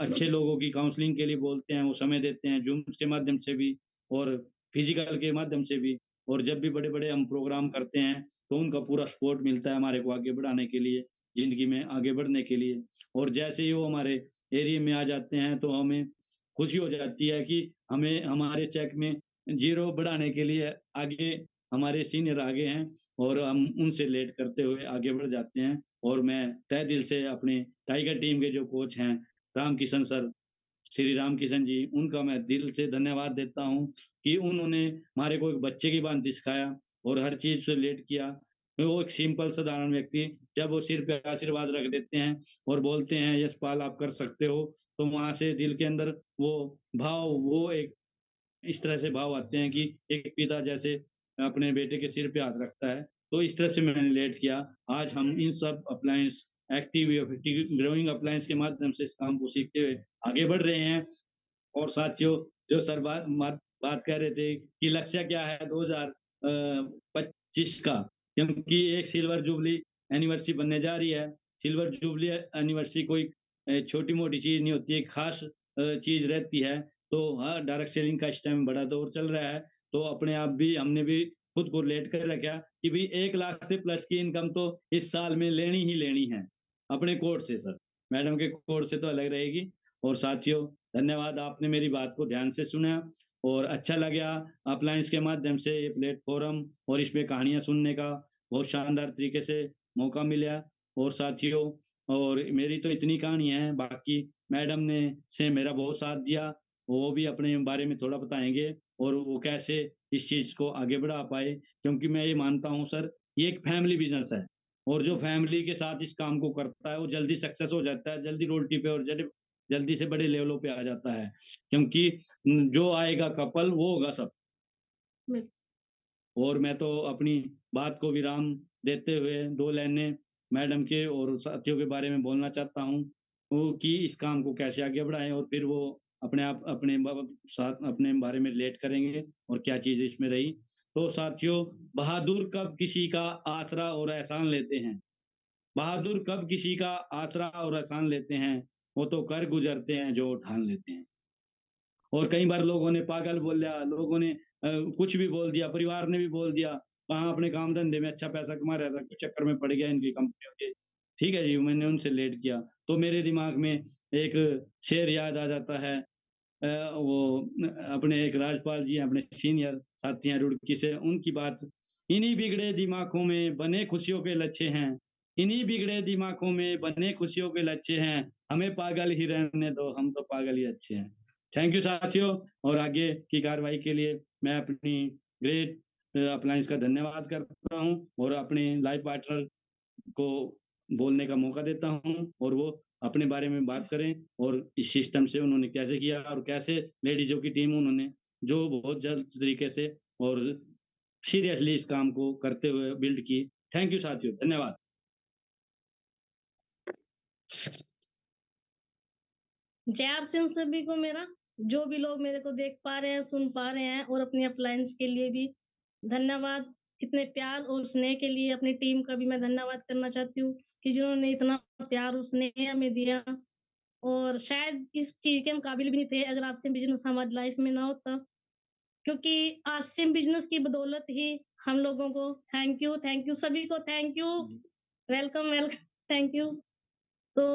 अच्छे लोगों की काउंसलिंग के लिए बोलते हैं, वो समय देते हैं, जूम के माध्यम से भी और फिजिकल के माध्यम से भी। और जब भी बड़े बड़े हम प्रोग्राम करते हैं तो उनका पूरा सपोर्ट मिलता है हमारे को आगे बढ़ाने के लिए, जिंदगी में आगे बढ़ने के लिए। और जैसे ही वो हमारे एरिया में आ जाते हैं तो हमें खुशी हो जाती है कि हमें हमारे चेक में जीरो बढ़ाने के लिए आगे हमारे सीनियर आगे हैं, और हम उनसे लेट करते हुए आगे बढ़ जाते हैं। और मैं तहे दिल से अपने टाइगर टीम के जो कोच हैं, राम किशन सर, श्री राम किशन जी, उनका मैं दिल से धन्यवाद देता हूँ कि उन्होंने हमारे को एक बच्चे की भांति सिखाया और हर चीज से लेट किया। वो एक सिंपल साधारण व्यक्ति, जब वो सिर पे आशीर्वाद रख देते हैं और बोलते हैं यशपाल आप कर सकते हो, तो वहां से दिल के अंदर वो भाव, वो एक इस तरह से भाव आते हैं कि एक पिता जैसे अपने बेटे के सिर पे हाथ रखता है। तो इस तरह से मैंने लेट किया। आज हम इन सब अप्लायंस, एक्टिव ग्रोइंग अप्लायंस के माध्यम से इस काम को सीखते हुए आगे बढ़ रहे हैं। और साथियों, जो सर बात कर रहे थे कि लक्ष्य क्या है 2025 का, क्योंकि एक सिल्वर जुबली एनिवर्सरी बनने जा रही है। सिल्वर जुबली एनिवर्सरी कोई छोटी मोटी चीज नहीं होती है, खास चीज रहती है। तो हाँ, डायरेक्ट सेलिंग का इस टाइम बड़ा दौर चल रहा है, तो अपने आप भी हमने भी खुद को रिलेट कर रखा कि भाई 1 लाख से प्लस की इनकम तो इस साल में लेनी ही लेनी है अपने कोर्स से सर। मैडम के कोर्स से तो अलग रहेगी। और साथियों, धन्यवाद, आपने मेरी बात को ध्यान से सुना और अच्छा लगा अप्लायंस के माध्यम से ये प्लेटफॉर्म और इसमें कहानियां सुनने का बहुत शानदार तरीके से मौका मिला। और साथियों, और मेरी तो इतनी कहानी है, बाकी मैडम ने से मेरा बहुत साथ दिया, वो भी अपने बारे में थोड़ा बताएंगे और वो कैसे इस चीज को आगे बढ़ा पाए, क्योंकि मैं ये मानता हूँ सर, ये एक फैमिली बिजनेस है और जो फैमिली के साथ इस काम को करता है वो जल्दी सक्सेस हो जाता है, जल्दी रोटी पे और जल्दी जल्दी से बड़े लेवलों पे आ जाता है, क्योंकि जो आएगा कपल वो होगा सब। और मैं तो अपनी बात को विराम देते हुए 2 लाइनें मैडम के और साथियों के बारे में बोलना चाहता हूँ, वो कि इस काम को कैसे आगे बढ़ाएं और फिर वो अपने आप अपने साथ अपने बारे में रिलेट करेंगे और क्या चीज़ इसमें रही। तो साथियों, बहादुर कब किसी का आसरा और एहसान लेते हैं, बहादुर कब किसी का आसरा और एहसान लेते हैं, वो तो कर गुजरते हैं जो ठान लेते हैं। और कई बार लोगों ने पागल बोल दिया, लोगों ने कुछ भी बोल दिया, परिवार ने भी बोल दिया, वहाँ अपने काम धंधे में अच्छा पैसा कमा रहा था, चक्कर में पड़ गया इनकी कंपनियों के। ठीक है जी, मैंने उनसे लेट किया, तो मेरे दिमाग में एक शेर याद आ जाता है। वो अपने एक राजपाल जी हैं, अपने सीनियर साथी हैं रुड़की से, उनकी बात, इन्हीं बिगड़े दिमागों में बने खुशियों के लच्छे हैं, इन्हीं बिगड़े दिमागों में बने खुशियों के लच्छे हैं, हमें पागल ही रहने दो, हम तो पागल ही अच्छे हैं। थैंक यू साथियों। और आगे की कार्रवाई के लिए मैं अपनी ग्रेट अप्लायंस का धन्यवाद करता हूँ और अपने लाइफ पार्टनर को बोलने का मौका देता हूँ और वो अपने बारे में बात करें और इस सिस्टम से उन्होंने कैसे किया और कैसे लेडीजों की टीम उन्होंने जो बहुत जल्द तरीके से और सीरियसली इस काम को करते हुए बिल्ड की। थैंक यू साथियों, धन्यवाद। जय आर सिंह सभी को मेरा, जो भी लोग मेरे को देख पा रहे हैं, सुन पा रहे हैं, और अपनी अप्लायंस के लिए भी धन्यवाद। इतने प्यार और स्नेह के लिए अपनी टीम का भी मैं धन्यवाद करना चाहती हूँ कि जिन्होंने इतना प्यार और स्नेह हमें दिया, और शायद इस चीज के हम काबिल भी नहीं थे अगर आसिम बिजनेस हमारी लाइफ में ना होता, क्योंकि आसिम बिजनेस की बदौलत ही हम लोगों को, थैंक यू सभी को, thank you, welcome welcome, thank you. तो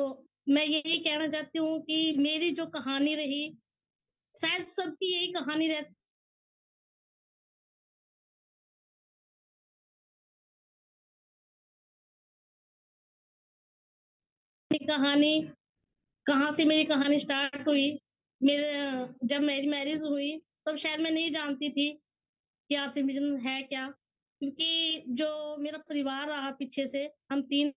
मैं यही कहना चाहती हूँ कि मेरी जो कहानी रही, शायद सबकी यही कहानी रहती, कहानी कहाँ से मेरी कहानी स्टार्ट हुई। मेरे जब मेरी मैरिज हुई तब शायद मैं नहीं जानती थी कि आसिम बिजनेस है क्या, क्योंकि जो मेरा परिवार रहा पीछे से, हम 3,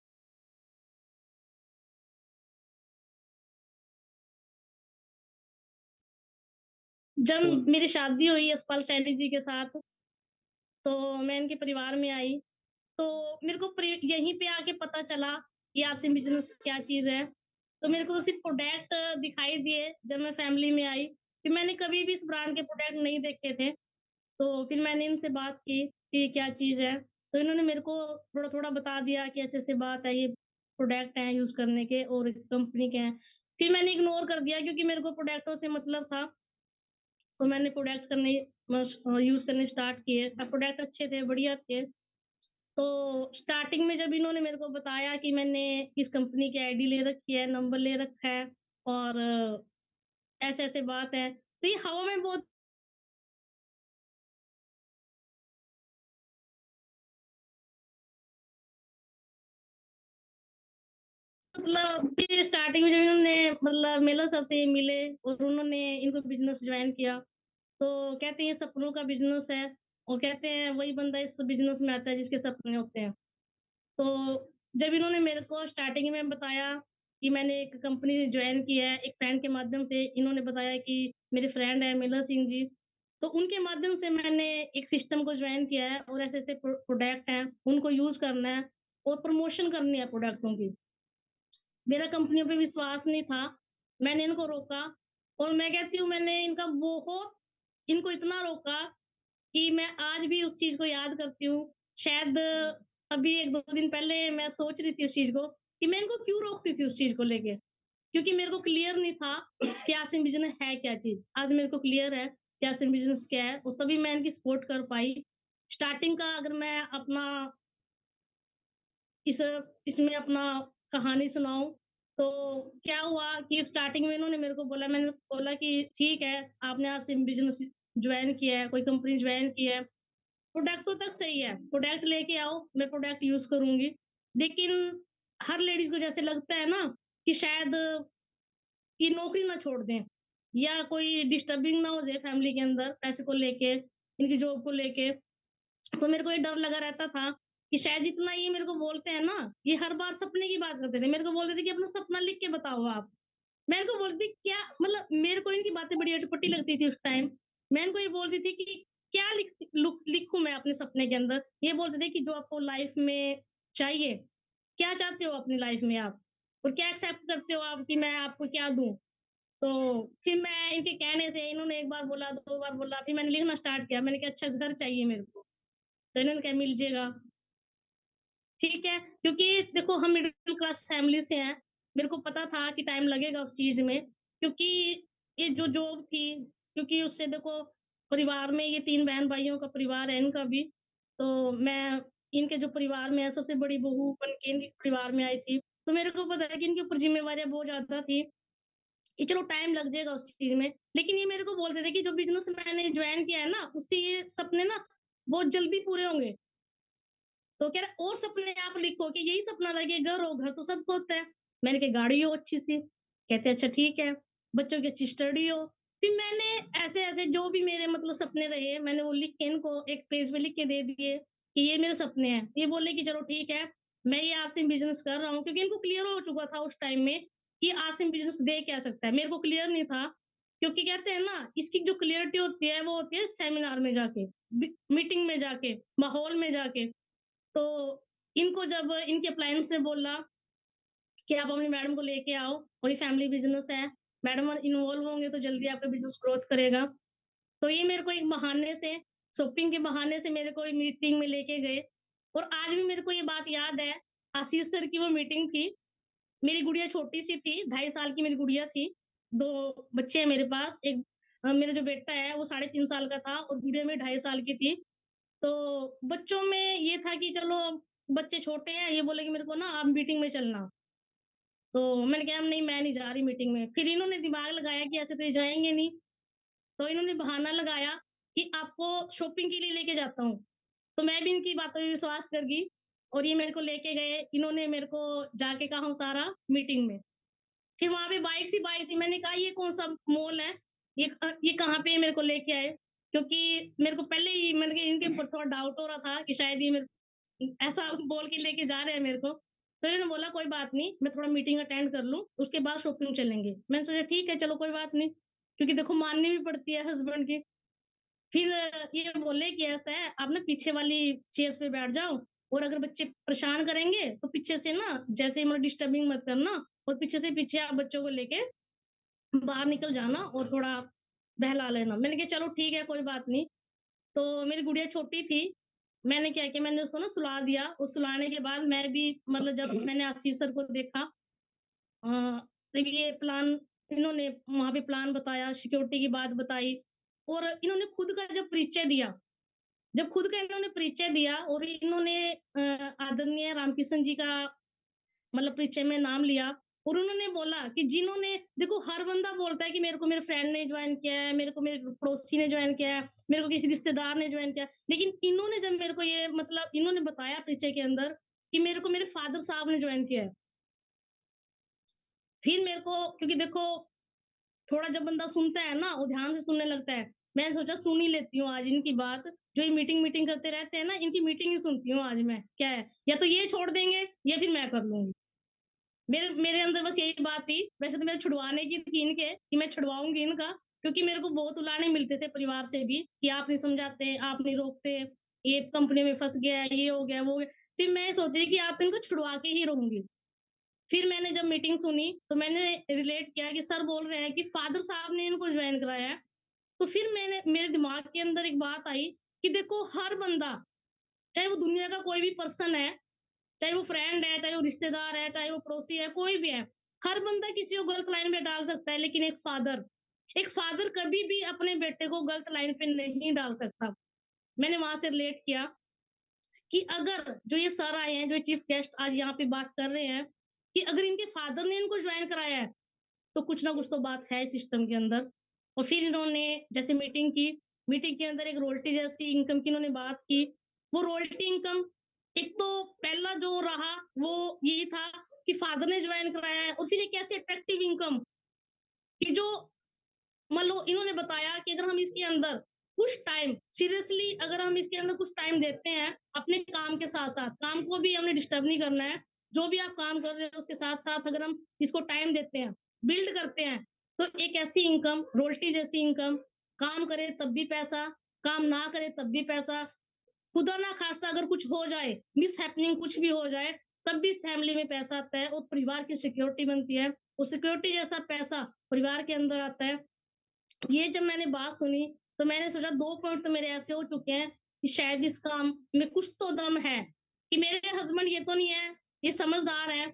जब मेरी शादी हुई यशपाल सैनी जी के साथ, तो मैं इनके परिवार में आई, तो मेरे को यहीं पे आके पता चला कि आसिम बिजनेस क्या चीज है। तो मेरे को तो सिर्फ प्रोडक्ट दिखाई दिए जब मैं फैमिली में आई, कि मैंने कभी भी इस ब्रांड के प्रोडक्ट नहीं देखे थे। तो फिर मैंने इनसे बात की कि क्या चीज है, तो इन्होंने मेरे को थोड़ा थोड़ा बता दिया कि ऐसे ऐसे बात है, ये प्रोडक्ट हैं यूज करने के और कंपनी के हैं। फिर मैंने इग्नोर कर दिया क्योंकि मेरे को प्रोडक्टों से मतलब था, तो मैंने प्रोडक्ट करने यूज करने स्टार्ट किए। प्रोडक्ट अच्छे थे, बढ़िया थे। तो स्टार्टिंग में जब इन्होंने मेरे को बताया कि मैंने इस कंपनी की आईडी ले रखी है, नंबर ले रखा है, और ऐसे ऐसे बात है, तो ये हवा में बहुत मतलब स्टार्टिंग में जब इन्होंने मतलब मेला सर से मिले और उन्होंने इनको बिजनेस ज्वाइन किया, तो कहते हैं ये सपनों का बिजनेस है, और कहते हैं वही बंदा इस बिजनेस में आता है जिसके सपने होते हैं। तो जब इन्होंने मेरे को स्टार्टिंग में बताया कि मैंने एक कंपनी ज्वाइन की है, एक फ्रेंड के माध्यम से इन्होंने बताया कि मेरे फ्रेंड है मिलर सिंह जी, तो उनके माध्यम से मैंने एक सिस्टम को ज्वाइन किया है, और ऐसे ऐसे प्रोडक्ट हैं उनको यूज करना है और प्रमोशन करनी है प्रोडक्टों की। मेरा कंपनियों पे विश्वास नहीं था, मैंने इनको रोका, और मैं कहती हूँ मैंने इनका बहुत, इनको इतना रोका कि मैं आज भी उस चीज को याद करती हूँ। शायद अभी 1-2 दिन पहले मैं सोच रही थी उस चीज को कि मैं इनको क्यों रोकती थी उस चीज को लेके। क्योंकि मेरे को क्लियर नहीं था कि आसिम बिजनेस है क्या चीज। आज मेरे को क्लियर है कि आसिम बिजनेस क्या है, और तभी मैं इनकी सपोर्ट कर पाई। स्टार्टिंग का अगर मैं अपना इसमें अपना कहानी सुनाऊं, तो क्या हुआ कि स्टार्टिंग में इन्होंने मेरे को बोला, मैंने बोला कि ठीक है, आपने आसिम बिजनेस ज्वाइन किया है, कोई कंपनी ज्वाइन की है, प्रोडक्ट तो तक सही है, प्रोडक्ट लेके आओ, मैं प्रोडक्ट यूज करूंगी। लेकिन हर लेडीज को जैसे लगता है ना कि शायद ये नौकरी ना छोड़ दें, या कोई डिस्टर्बिंग ना हो जाए फैमिली के अंदर पैसे को लेके, इनकी जॉब को लेके। तो मेरे को ये डर लगा रहता था कि शायद जितना ये मेरे को बोलते हैं ना, ये हर बार सपने की बात करते थे। मेरे को बोलते थे कि अपना सपना लिख के बताओ आप। मैं इनको बोलती थी क्या, मतलब मेरे को इनकी बातें बड़ी अटपटी लगती थी उस टाइम। मैं इनको ये बोलती थी कि क्या लिखूं मैं अपने सपने के अंदर। ये बोलते थे कि जो आपको लाइफ में चाहिए, क्या चाहते हो अपनी लाइफ में आप, और क्या एक्सेप्ट करते हो आप कि मैं आपको क्या दूं। तो फिर मैं इनके कहने से, इन्होंने एक बार बोला, दो बार बोला, फिर मैंने लिखना स्टार्ट किया। मैंने कहा अच्छा घर चाहिए मेरे को, तो इन्होंने कहा मिल जाएगा। ठीक है, क्योंकि देखो हम मिडिल क्लास फैमिली से हैं, मेरे को पता था कि टाइम लगेगा उस चीज़ में, क्योंकि ये जो जॉब थी, क्योंकि उससे देखो परिवार में ये 3 बहन-भाइयों का परिवार है इनका भी, तो मैं इनके जो परिवार में है सबसे बड़ी बहू बन के इनके परिवार में आई थी। तो मेरे को पता है कि इनके ऊपर ज़िम्मेवारियाँ बहुत ज़्यादा थी, कि चलो टाइम लग जाएगा उस चीज़ में। लेकिन ये मेरे को बोलते थे कि जो बिज़नेस मैंने जॉइन किया है ना, उससे ये सपने ना बहुत जल्दी पूरे होंगे। तो कह रहा और सपने आप लिखो, कि यही सपना था कि घर हो, घर तो सबको होता है। मैंने कहा गाड़ी हो अच्छी सी, कहते अच्छा ठीक है, बच्चों की अच्छी स्टडी हो। फिर मैंने ऐसे-ऐसे जो भी मेरे मतलब सपने रहे, मैंने वो लिख के इनको एक पेज पे लिख के दे दिए कि ये मेरे सपने हैं। ये बोले कि चलो ठीक है, मैं ये आसिम बिज़नेस कर रहा हूँ, क्योंकि इनको क्लियर हो चुका था उस टाइम में कि आसिम बिज़नेस दे क्या सकता है। मेरे को क्लियर नहीं था, क्योंकि कहते हैं ना इसकी जो क्लैरिटी होती है वो होती है सेमिनार में जाके, मीटिंग में जाके, माहौल में जाके। तो इनको जब इनके अप्लायंस ने बोला कि आप अपनी मैडम को लेके आओ, और ये फैमिली बिज़नेस है, मैडम इन्वॉल्व होंगे तो जल्दी आपका बिज़नेस ग्रोथ करेगा। तो ये मेरे को एक बहाने से, शॉपिंग के बहाने से मेरे को मीटिंग में लेके गए। और आज भी मेरे को ये बात याद है, आशीष सर की वो मीटिंग थी। मेरी गुड़िया छोटी-सी थी, 2.5 साल की मेरी गुड़िया थी। 2 बच्चे हैं मेरे पास, एक मेरा जो बेटा है वो 3.5 साल का था, और गुड़िया मेरी 2.5 साल की थी। तो बच्चों में ये था कि चलो बच्चे छोटे हैं, ये बोले कि मेरे को ना आप मीटिंग में चलना। तो मैंने कहा नहीं, मैं नहीं जा रही मीटिंग में। फिर इन्होंने दिमाग लगाया कि ऐसे तो ये जाएँगे नहीं, तो इन्होंने बहाना लगाया कि आपको शॉपिंग के लिए लेके जाता हूँ। तो मैं भी इनकी बातों पे विश्वास कर गई, और ये मेरे को लेके गए। इन्होंने मेरे को जाके कहाँ उतारा, मीटिंग में। फिर वहाँ पे बाइक सी मैंने कहा ये कौन-सा मॉल है? ये कहाँ पे मेरे को लेके आए? क्योंकि मेरे को पहले ही मैंने कहा इनके ऊपर थोड़ा डाउट हो रहा था कि शायद ये मेरे ऐसा बोल के लेके जा रहे हैं मेरे को। तो इन्होंने बोला कोई बात नहीं, मैं थोड़ा मीटिंग अटेंड कर लूँ, उसके बाद शॉपिंग चलेंगे। मैंने सोचा ठीक है चलो कोई बात नहीं, क्योंकि देखो माननी भी पड़ती है हस्बैंड की। फिर ये बोले कि ऐसा है, आप ना पीछे वाली चेयर्स पे बैठ जाओ, और अगर बच्चे परेशान करेंगे तो पीछे से ना जैसे ही मतलब डिस्टर्बिंग मत करना, और पीछे आप बच्चों को लेके बाहर निकल जाना और थोड़ा बहला लेना। मैंने कहा चलो ठीक है कोई बात नहीं। तो मेरी गुड़िया छोटी थी, मैंने क्या किया, मैंने उसको ना सुला दिया, और सुलाने के बाद मैं भी मतलब जब मैंने आशीष सर को देखा, अ, तो ये प्लान इन्होंने वहाँ पे प्लान बताया, सिक्योरिटी की बात बताई, और इन्होंने खुद का जब परिचय दिया, जब खुद का इन्होंने परिचय दिया, और इन्होंने आदरणीय रामकिशन जी का मतलब परिचय में नाम लिया, और उन्होंने बोला कि जिन्होंने देखो हर बंदा बोलता है कि मेरे को मेरे फ्रेंड ने ज्वाइन किया है, मेरे को मेरे पड़ोसी ने ज्वाइन किया है, मेरे को किसी रिश्तेदार ने ज्वाइन किया, लेकिन इन्होंने जब मेरे को ये मतलब इन्होंने बताया परिचय के अंदर कि मेरे को मेरे फादर साहब ने ज्वाइन किया है। फिर मेरे को, क्योंकि देखो थोड़ा जब बंदा सुनता है ना, वो ध्यान से सुनने लगता है। मैंने सोचा सुन ही लेती हूँ आज इनकी बात, जो ये मीटिंग करते रहते हैं ना, इनकी मीटिंग ही सुनती हूँ आज मैं, क्या है, या तो ये छोड़ देंगे या फिर मैं कर लूँगी। मेरे मेरे अंदर बस यही बात थी। वैसे तो मेरे छुड़वाने की थी इनके, कि मैं छुड़वाऊँगी इनका, क्योंकि मेरे को बहुत उलाहने मिलते थे परिवार से भी कि आप नहीं समझाते, आप नहीं रोकते, ये कंपनी में फँस गया है, ये हो गया, वो हो गया। फिर मैं सोचती थी कि आप इनको छुड़वा के ही रहूँगी। फिर मैंने जब मीटिंग सुनी, तो मैंने रिलेट किया कि सर बोल रहे हैं कि फादर साहब ने इनको जॉइन कराया है। तो फिर मेरे दिमाग के अंदर एक बात आई कि देखो हर बंदा, चाहे वो दुनिया का कोई भी पर्सन है, चाहे वो फ्रेंड है, चाहे वो रिश्तेदार है, चाहे वो पड़ोसी है, कोई भी है, हर बंदा किसी को गलत लाइन में डाल सकता है, लेकिन एक फादर कभी भी अपने बेटे को गलत लाइन पे नहीं डाल सकता। मैंने वहां से रिलेट किया कि अगर जो ये सर आए हैं, जो चीफ गेस्ट आज यहाँ पे बात कर रहे हैं, कि अगर इनके फादर ने इनको ज्वाइन कराया है तो कुछ ना कुछ तो बात है सिस्टम के अंदर। और फिर इन्होंने जैसे मीटिंग के अंदर एक रॉयल्टी जैसी इनकम की इन्होंने बात की। वो रॉयल्टी इनकम, एक तो पहला जो रहा वो यही था कि फादर ने ज्वाइन कराया है, और फिर एक ऐसी अट्रैक्टिव इनकम कि जो मान लो इन्होंने बताया कि अगर हम इसके अंदर कुछ टाइम सीरियसली अगर हम इसके अंदर कुछ टाइम देते हैं अपने काम के साथ साथ, काम को भी हमने डिस्टर्ब नहीं करना है, जो भी आप काम कर रहे हो उसके साथ साथ अगर हम इसको टाइम देते हैं, बिल्ड करते हैं, तो एक ऐसी इनकम, रॉयल्टी जैसी इनकम, काम करे तब भी पैसा, काम ना करे तब भी पैसा, खुदा ना खास्ता अगर कुछ हो जाए, मिस हैपनिंग कुछ भी हो जाए, तब भी फैमिली में पैसा आता है और परिवार की सिक्योरिटी बनती है। और सिक्योरिटी जैसा पैसा परिवार के अंदर आता है। ये जब मैंने बात सुनी तो मैंने सोचा 2 पॉइंट तो मेरे ऐसे हो चुके हैं कि शायद इस काम में कुछ तो दम है, कि मेरे हस्बैंड ये तो नहीं है, ये समझदार है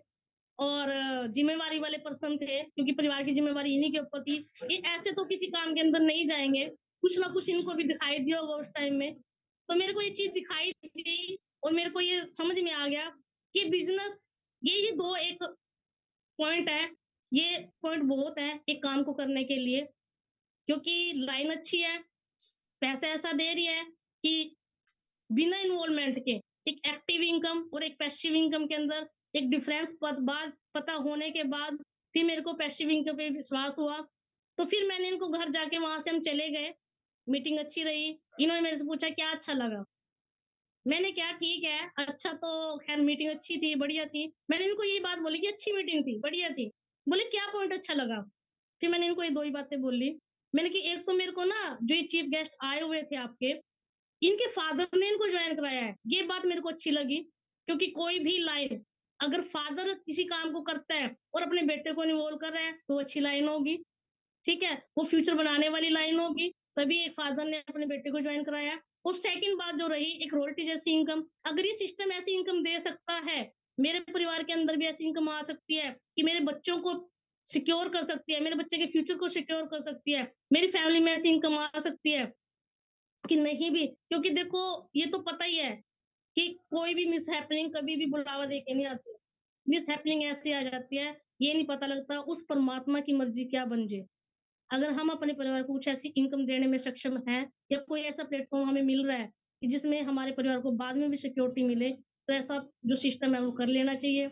और जिम्मेवारी वाले पर्सन थे, क्योंकि परिवार की जिम्मेवारी इन्हीं के ऊपर थी। ये ऐसे तो किसी काम के अंदर नहीं जाएंगे, कुछ ना कुछ इनको भी दिखाई दिया होगा उस टाइम में। तो मेरे को ये चीज दिखाई दी और मेरे को ये समझ में आ गया कि बिजनेस, ये 2 एक पॉइंट है, ये पॉइंट बहुत है एक काम को करने के लिए, क्योंकि लाइन अच्छी है, पैसा ऐसा दे रही है कि बिना इन्वॉल्वमेंट के एक एक्टिव इनकम और एक पैसिव इनकम के अंदर एक डिफरेंस पता होने के बाद फिर मेरे को पैसिव इनकम पे विश्वास हुआ। तो फिर मैंने इनको घर जाके वहां से हम चले गए, मीटिंग अच्छी रही। इन्होंने मेरे से पूछा क्या अच्छा लगा, मैंने क्या ठीक है, अच्छा तो खैर मीटिंग अच्छी थी, बढ़िया थी। मैंने इनको यही बात बोली कि अच्छी मीटिंग थी, बढ़िया थी। बोले क्या पॉइंट अच्छा लगा, फिर मैंने इनको ये 2 ही बातें बोली। मैंने कि एक तो मेरे को ना जो ये चीफ गेस्ट आए हुए थे आपके, इनके फादर ने इनको ज्वाइन कराया है, ये बात मेरे को अच्छी लगी। क्योंकि कोई भी लाइन अगर फादर किसी काम को करता है और अपने बेटे को इन्वॉल्व कर रहा है तो अच्छी लाइन होगी, ठीक है, वो फ्यूचर बनाने वाली लाइन होगी, तभी एक फादर ने अपने बेटे को ज्वाइन कराया। और सेकंड बात जो रही एक रॉयल्टी जैसी इनकम, अगर ये सिस्टम ऐसी इनकम दे सकता है, मेरे परिवार के अंदर भी ऐसी इनकम आ सकती है कि मेरे बच्चों को सिक्योर कर सकती है, मेरे बच्चे के फ्यूचर को सिक्योर कर सकती है, मेरी फैमिली में ऐसी इनकम आ सकती है कि नहीं भी। क्योंकि देखो ये तो पता ही है कि कोई भी मिस हैपनिंग कभी भी बुलावा दे के नहीं आती, मिस हैपनिंग ऐसी आ जाती है, ये नहीं पता लगता उस परमात्मा की मर्जी क्या बन जाए। अगर हम अपने परिवार को कुछ ऐसी इनकम देने में सक्षम हैं या कोई ऐसा प्लेटफॉर्म हमें मिल रहा है कि जिसमें हमारे परिवार को बाद में भी सिक्योरिटी मिले, तो ऐसा जो सिस्टम है वो कर लेना चाहिए।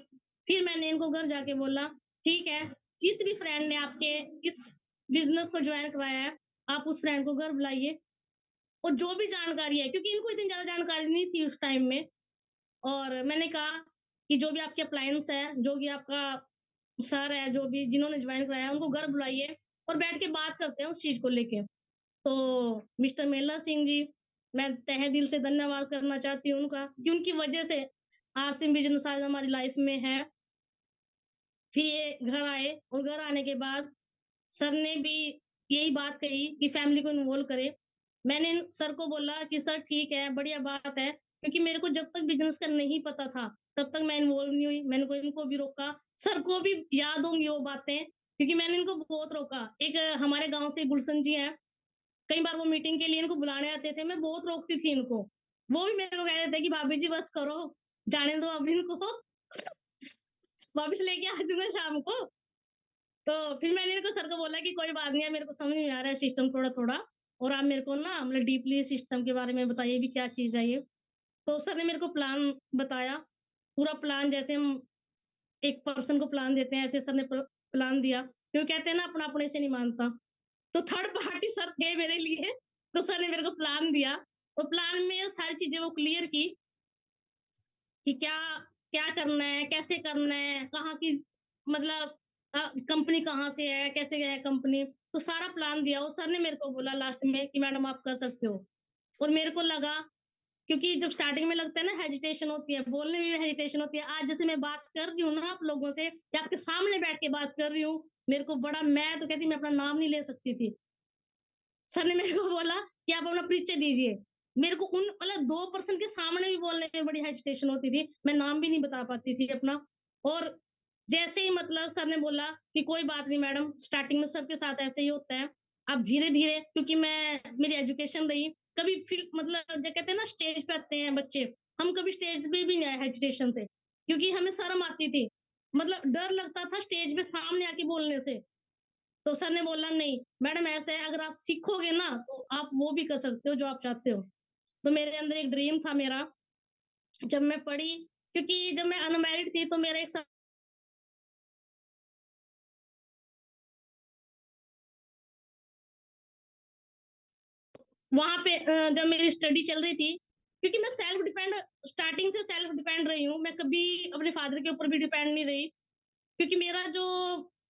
फिर मैंने इनको घर जाके बोला ठीक है, जिस भी फ्रेंड ने आपके इस बिजनेस को ज्वाइन कराया है आप उस फ्रेंड को घर बुलाइए, और जो भी जानकारी है, क्योंकि इनको इतनी ज्यादा जानकारी नहीं थी उस टाइम में, और मैंने कहा कि जो भी आपके अप्लायंस है, जो भी आपका सर है, जो भी जिन्होंने ज्वाइन कराया उनको घर बुलाइए और बैठ के बात करते हैं उस चीज को लेके। तो मिस्टर मेला सिंह जी, मैं तहे दिल से धन्यवाद करना चाहती हूँ उनका, कि उनकी वजह से आसिम बिजनेस आज हमारी लाइफ में है। फिर ये घर आए और घर आने के बाद सर ने भी यही बात कही कि फैमिली को इन्वॉल्व करे। मैंने सर को बोला कि सर ठीक है, बढ़िया बात है, क्योंकि मेरे को जब तक बिजनेस का नहीं पता था तब तक मैं इन्वॉल्व नहीं हुई। मैंने को इनको भी रोका, सर को भी याद होंगी वो बातें, क्योंकि मैंने इनको बहुत रोका। एक हमारे गांव से गुलशन जी हैं, कई बार वो मीटिंग के लिए इनको बुलाने आते थे, मैं बहुत रोकती थी इनको, वो भी मेरे को कह रहे थे कि भाभी जी बस करो, जाने दो अब इनको, वापस लेके आ जाऊंगा शाम को। तो फिर मैंने इनको सर को बोला कि कोई बात नहीं है, मेरे को समझ में आ रहा है सिस्टम थोड़ा थोड़ा, और आप मेरे को ना मतलब डीपली सिस्टम के बारे में बताइए भी क्या चीज है ये। तो सर ने मेरे को प्लान बताया, पूरा प्लान, जैसे हम एक पर्सन को प्लान देते हैं ऐसे सर ने प्लान दिया, क्यों कहते हैं ना अपना अपने से नहीं मानता। तो थर्ड पार्टी सर थे मेरे लिए, तो सर ने मेरे को प्लान दिया और प्लान में सारी चीजें वो क्लियर की कि क्या क्या करना है, कैसे करना है, कहाँ की मतलब कंपनी कहाँ से है, कैसे है कंपनी, तो सारा प्लान दिया। और सर ने मेरे को बोला लास्ट में कि मैडम आप कर सकते हो। और मेरे को लगा, क्योंकि जब स्टार्टिंग में लगता है ना हेजिटेशन होती है, बोलने में भी हेजिटेशन होती है, आज जैसे मैं बात कर रही हूँ ना आप लोगों से या आपके सामने बैठ के बात कर रही हूँ, मेरे को बड़ा, मैं तो कहती मैं अपना नाम नहीं ले सकती थी। सर ने मेरे को बोला कि आप अपना परिचय दीजिए। मेरे को उन मतलब 2% के सामने भी बोलने में बड़ी हेजिटेशन होती थी, मैं नाम भी नहीं बता पाती थी अपना। और जैसे ही मतलब सर ने बोला कि कोई बात नहीं मैडम, स्टार्टिंग में सबके साथ ऐसे ही होता है। अब धीरे-धीरे, क्योंकि मेरी एजुकेशन रही, कभी मतलब जो कहते हैं ना स्टेज पे आते हैं बच्चे, हम कभी स्टेज पे भी नहीं आए हेजिटेशन से, क्योंकि हमें शर्म आती थी। मतलब डर लगता था स्टेज पे सामने आके बोलने से। तो सर ने बोला नहीं, मैडम ऐसे है, अगर आप सीखोगे ना तो आप वो भी कर सकते हो जो आप चाहते हो। तो मेरे अंदर एक ड्रीम था मेरा, जब मैं पढ़ी, क्योंकि जब मैं अनमैरिड थी तो मेरा एक वहाँ पे जब मेरी स्टडी चल रही थी, क्योंकि मैं सेल्फ डिपेंड स्टार्टिंग से सेल्फ डिपेंड रही हूँ, मैं कभी अपने फादर के ऊपर भी डिपेंड नहीं रही, क्योंकि मेरा जो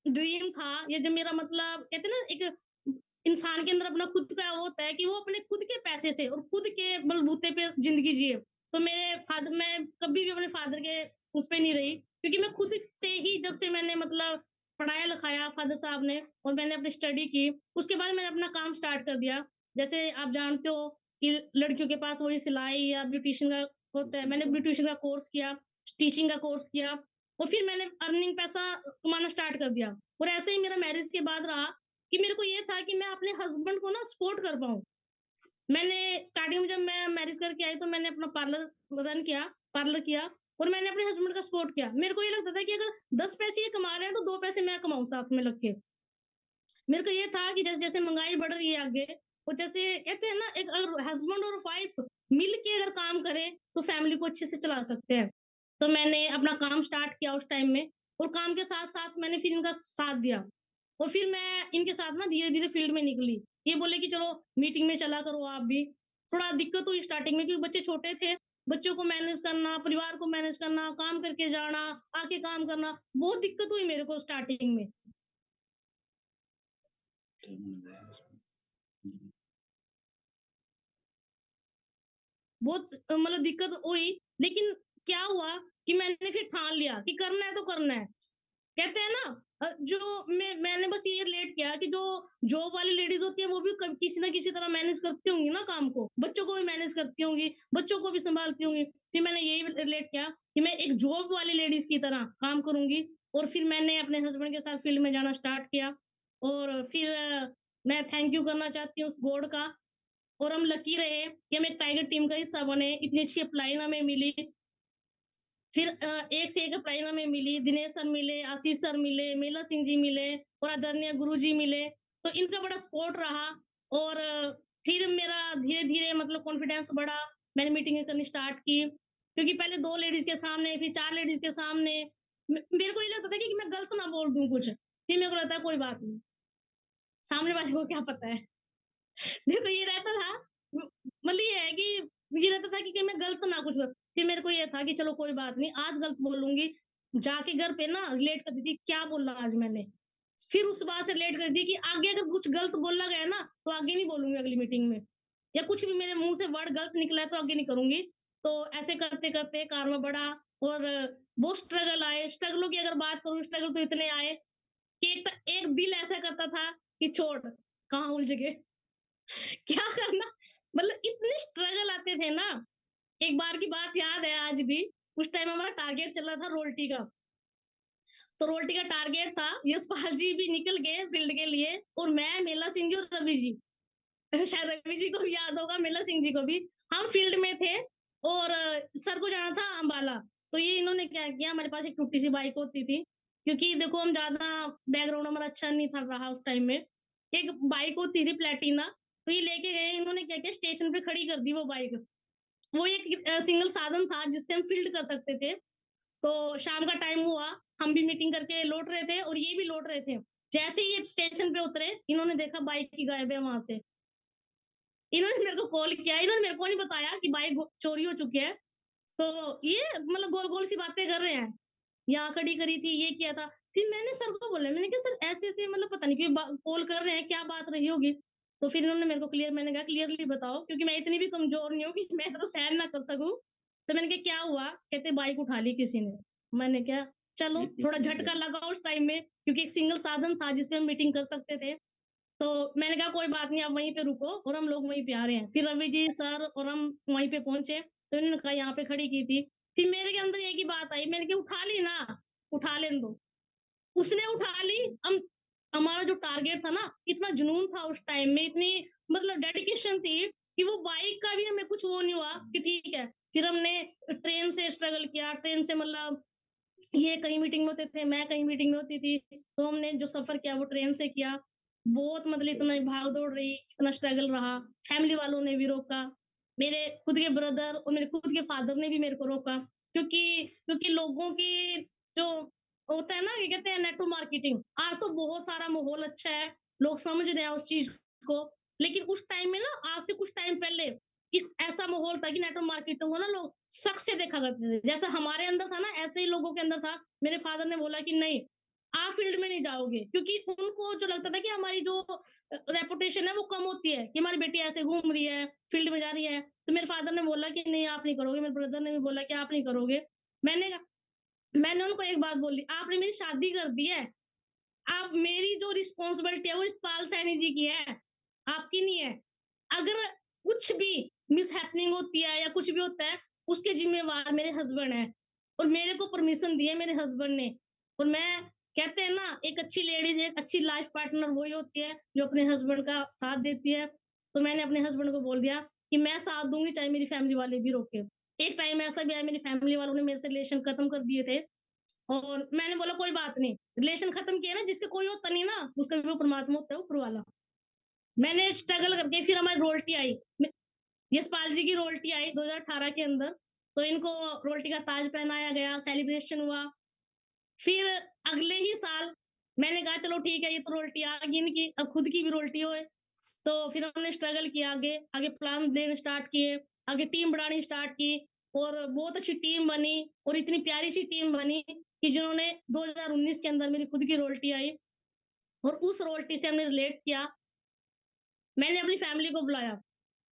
ड्रीम था, ये जो मेरा मतलब कहते हैं ना एक इंसान के अंदर अपना खुद का वो होता है कि वो अपने खुद के पैसे से और खुद के बलबूते पे जिंदगी जिए। तो मेरे फादर मैं कभी भी अपने फादर के उस पे नहीं रही, क्योंकि मैं खुद से ही जब से मैंने मतलब पढ़ाया लिखाया फादर साहब ने और मैंने अपनी स्टडी की, उसके बाद मैंने अपना काम स्टार्ट कर दिया। जैसे आप जानते हो कि लड़कियों के पास वही सिलाई या ब्यूटिशियन का होता है, मैंने ब्यूटिशियन का कोर्स किया, टीचिंग का कोर्स किया और फिर मैंने अर्निंग पैसा कमाना स्टार्ट कर दिया। और ऐसे ही मेरा मैरिज के बाद रहा कि मेरे को ये था कि मैं अपने हस्बैंड को ना सपोर्ट कर पाऊँ। मैंने स्टार्टिंग में जब मैं मैरिज करके आई तो मैंने अपना पार्लर किया और मैंने अपने हस्बैंड का सपोर्ट किया। मेरे को ये लगता था कि अगर 10 पैसे ये कमा रहे हैं तो 2 पैसे मैं कमाऊँ साथ में लग के। मेरे को ये था कि जैसे-जैसे महँगाई बढ़ रही है आगे, और जैसे कहते हैं ना एक अगर हस्बैंड और वाइफ मिल के अगर काम करें, तो फैमिली को अच्छे से चला सकते हैं। तो मैंने अपना काम स्टार्ट किया उस टाइम में और काम के साथ-साथ मैंने फिर इनका साथ दिया और फिर मैं इनके साथ ना धीरे-धीरे फील्ड में निकली। ये बोले कि चलो मीटिंग में चला करो आप भी। थोड़ा दिक्कत हुई स्टार्टिंग में क्योंकि बच्चे छोटे थे, बच्चों को मैनेज करना, परिवार को मैनेज करना, काम करके जाना, आके काम करना, बहुत दिक्कत हुई मेरे को स्टार्टिंग में। बहुत मतलब दिक्कत हुई, लेकिन क्या हुआ कि मैंने फिर ठान लिया कि करना है तो करना है। कहते हैं ना जो मैंने बस ये रिलेट किया कि जो जॉब वाली लेडीज़ होती है वो भी क किसी न किसी तरह मैनेज करती होंगी ना काम को, बच्चों को भी मैनेज करती होंगी, बच्चों को भी सँभालती होंगी। फिर मैंने यही रिलेट किया कि मैं एक जॉब वाली लेडीज़ की तरह काम करूँगी और फिर मैंने अपने हस्बैंड के साथ फील्ड में जाना स्टार्ट किया और फिर मैं थैंक यू करना चाहती हूँ उस गॉड का। और हम लकी रहे कि हम एक टाइगर टीम का हिस्सा बने, इतनी अच्छी अप्लाइन हमें मिली। फिर एक से एक अप्लाइन हमें मिली, दिनेश सर मिले, आशीष सर मिले, मेला सिंह जी मिले और आदरणीय गुरुजी मिले। तो इनका बड़ा सपोर्ट रहा और फिर मेरा धीरे-धीरे मतलब कॉन्फिडेंस बढ़ा, मैंने मीटिंगें करनी स्टार्ट की, क्योंकि पहले 2 लेडीज़ के सामने, फिर 4 लेडीज़ के सामने, मेरे को ये लगता था कि मैं गलत ना बोल दूँ कुछ, फिर मेरे को लगता है कोई बात नहीं, सामने वाले को क्या पता है। देखो ये रहता था मतलब ये है कि ये रहता था कि कहीं मैं गलत ना कुछ फिर मेरे को ये था कि चलो कोई बात नहीं, आज गलत बोलूँगी, जाके घर पे ना रिलेट करती थी, क्या बोला आज मैंने? फिर उस बात से रिलेट करती थी कि आगे अगर कुछ गलत बोला गया ना, तो आगे नहीं बोलूँगी अगली मीटिंग में या कुछ भी मेरे मुँह से वर्ड गलत निकला है तो आगे नहीं करूँगी। तो ऐसे करते-करते कार में बढ़ा और बहुत स्ट्रगल आए, स्ट्रगलों की अगर बात करूँ, स्ट्रगल तो इतने आए कि एक दिल ऐसा करता था कि छोड़, कहाँ उलझ गए? क्या करना मतलब इतने स्ट्रगल आते थे ना। एक बार की बात याद है आज भी, उस टाइम हमारा टारगेट चल रहा था रोल्टी का। तो रोल्टी का टारगेट था, यशपाल जी भी निकल गए फील्ड के लिए और मैं, मेला सिंह जी और रवि जी। शायद रवि जी को भी याद होगा, मेला सिंह जी को भी। हम फील्ड में थे और सर को जाना था अम्बाला। तो ये इन्होंने क्या किया, हमारे पास एक टूटी सी बाइक होती थी, क्योंकि देखो हम ज़्यादा बैकग्राउंड हमारा अच्छा नहीं था रहा उस टाइम में। एक बाइक होती थी प्लैटिना, तो ये लेके गए, इन्होंने क्या किया स्टेशन पे खड़ी कर दी वो बाइक। वो एक सिंगल साधन था जिससे हम फील्ड कर सकते थे। तो शाम का टाइम हुआ, हम भी मीटिंग करके लौट रहे थे और ये भी लौट रहे थे। जैसे ही ये स्टेशन पे उतरे, इन्होंने देखा बाइक ही गायब है वहाँ से। इन्होंने मेरे को कॉल किया, इन्होंने मेरे को नहीं बताया कि बाइक चोरी हो चुकी है। तो ये मतलब गोल-गोल सी बातें कर रहे हैं। यहाँ खड़ी करी थी, ये किया था। फिर मैंने सर को बोला, मैंने कहा सर ऐसे-ऐसे मतलब पता नहीं क्यों कॉल कर रहे हैं, क्या बात रही होगी? तो फिर इन्होंने मेरे को मैंने कहा क्लियरली बताओ, क्योंकि मैं इतनी भी कमज़ोर नहीं हूँ कि मैं तो सहन ना कर सकूँ। तो मैंने कहा क्या हुआ? कहते बाइक उठा ली किसी ने। मैंने कहा चलो थोड़ा झटका लगा उस टाइम में, क्योंकि एक सिंगल साधन था जिसपे हम मीटिंग कर सकते थे। तो मैंने कहा कोई बात नहीं, आप वहीं पे रुको और हम लोग वहीं पे आ रहे हैं। फिर रवि जी, सर और हम वहीं पे पहुँचे, तो इन्होंने कहा यहाँ पे खड़ी की थी। फिर मेरे के अंदर एक ही बात आई, मैंने कहा उठा ली ना, उठा लेने दो। उसने उठा ली। हम हमारा जो टारगेट था ना, इतना जुनून था उस टाइम में, इतनी मतलब डेडिकेशन थी कि वो बाइक का भी हमें कुछ वो नहीं हुआ कि ठीक है। फिर हमने ट्रेन से स्ट्रगल किया, ट्रेन से मतलब ये कहीं मीटिंग में होते थे, मैं कहीं मीटिंग में होती थी, तो हमने जो सफर किया वो ट्रेन से किया। बहुत मतलब इतना भाग दौड़ रही, इतना स्ट्रगल रहा। फैमिली वालों ने भी रोका, मेरे खुद के ब्रदर और मेरे खुद के फादर ने भी मेरे को रोका, क्योंकि क्योंकि लोगों की जो होता है ना, ये कहते हैं नेटवर्क मार्केटिंग, आज तो बहुत सारा माहौल अच्छा है, लोग समझ रहे हैं उस चीज को। लेकिन उस टाइम में ना, आज से कुछ टाइम पहले इस ऐसा माहौल था कि नेटवर्क मार्केटिंग को ना लोग शक से देखा करते थे। जैसा हमारे अंदर था ना, ऐसे ही लोगों के अंदर था। मेरे फादर ने बोला कि नहीं, आप फील्ड में नहीं जाओगे, क्योंकि उनको जो लगता था कि हमारी जो रेपुटेशन है वो कम होती है, कि हमारी बेटी ऐसे घूम रही है, फील्ड में जा रही है। तो मेरे फादर ने बोला कि नहीं, आप नहीं करोगे। मेरे ब्रदर ने भी बोला कि आप नहीं करोगे। मैंने उनको एक बात बोली, आपने मेरी शादी कर दी है, आप मेरी जो रिस्पॉन्सिबिलिटी है वो यशपाल सैनी जी की है, आपकी नहीं है। अगर कुछ भी मिसहैपनिंग होती है या कुछ भी होता है, उसके जिम्मेवार मेरे हस्बैंड है, और मेरे को परमिशन दी है मेरे हस्बैंड ने। और मैं, कहते हैं ना, एक अच्छी लेडीज, एक अच्छी लाइफ पार्टनर वही होती है जो अपने हस्बैंड का साथ देती है। तो मैंने अपने हस्बैंड को बोल दिया कि मैं साथ दूंगी, चाहे मेरी फैमिली वाले भी रोके। एक टाइम ऐसा भी आया, मेरी फैमिली वालों ने मेरे से रिलेशन खत्म कर दिए थे, और मैंने बोला कोई बात नहीं, रिलेशन खत्म किया ना, जिसके कोई होता नहीं ना, उसका भी वो परमात्मा होता है, ऊपर वाला। मैंने स्ट्रगल करके फिर हमारी रोल्टी आई, यशपाल जी की रोल्टी आई 2018 के अंदर। तो इनको रोल्टी का ताज पहनाया गया, सेलिब्रेशन हुआ। फिर अगले ही साल मैंने कहा चलो ठीक है, ये तो रोल्टी आ गई इनकी, अब खुद की भी रोल्टी होए। तो फिर हमने स्ट्रगल किया, आगे आगे प्लान देने स्टार्ट किए, आगे टीम बढ़ानी स्टार्ट की, और बहुत अच्छी टीम बनी, और इतनी प्यारी सी टीम बनी कि जिन्होंने 2019 के अंदर मेरी खुद की रोल्टी आई। और उस रोल्टी से हमने रिलेट किया, मैंने अपनी फैमिली को बुलाया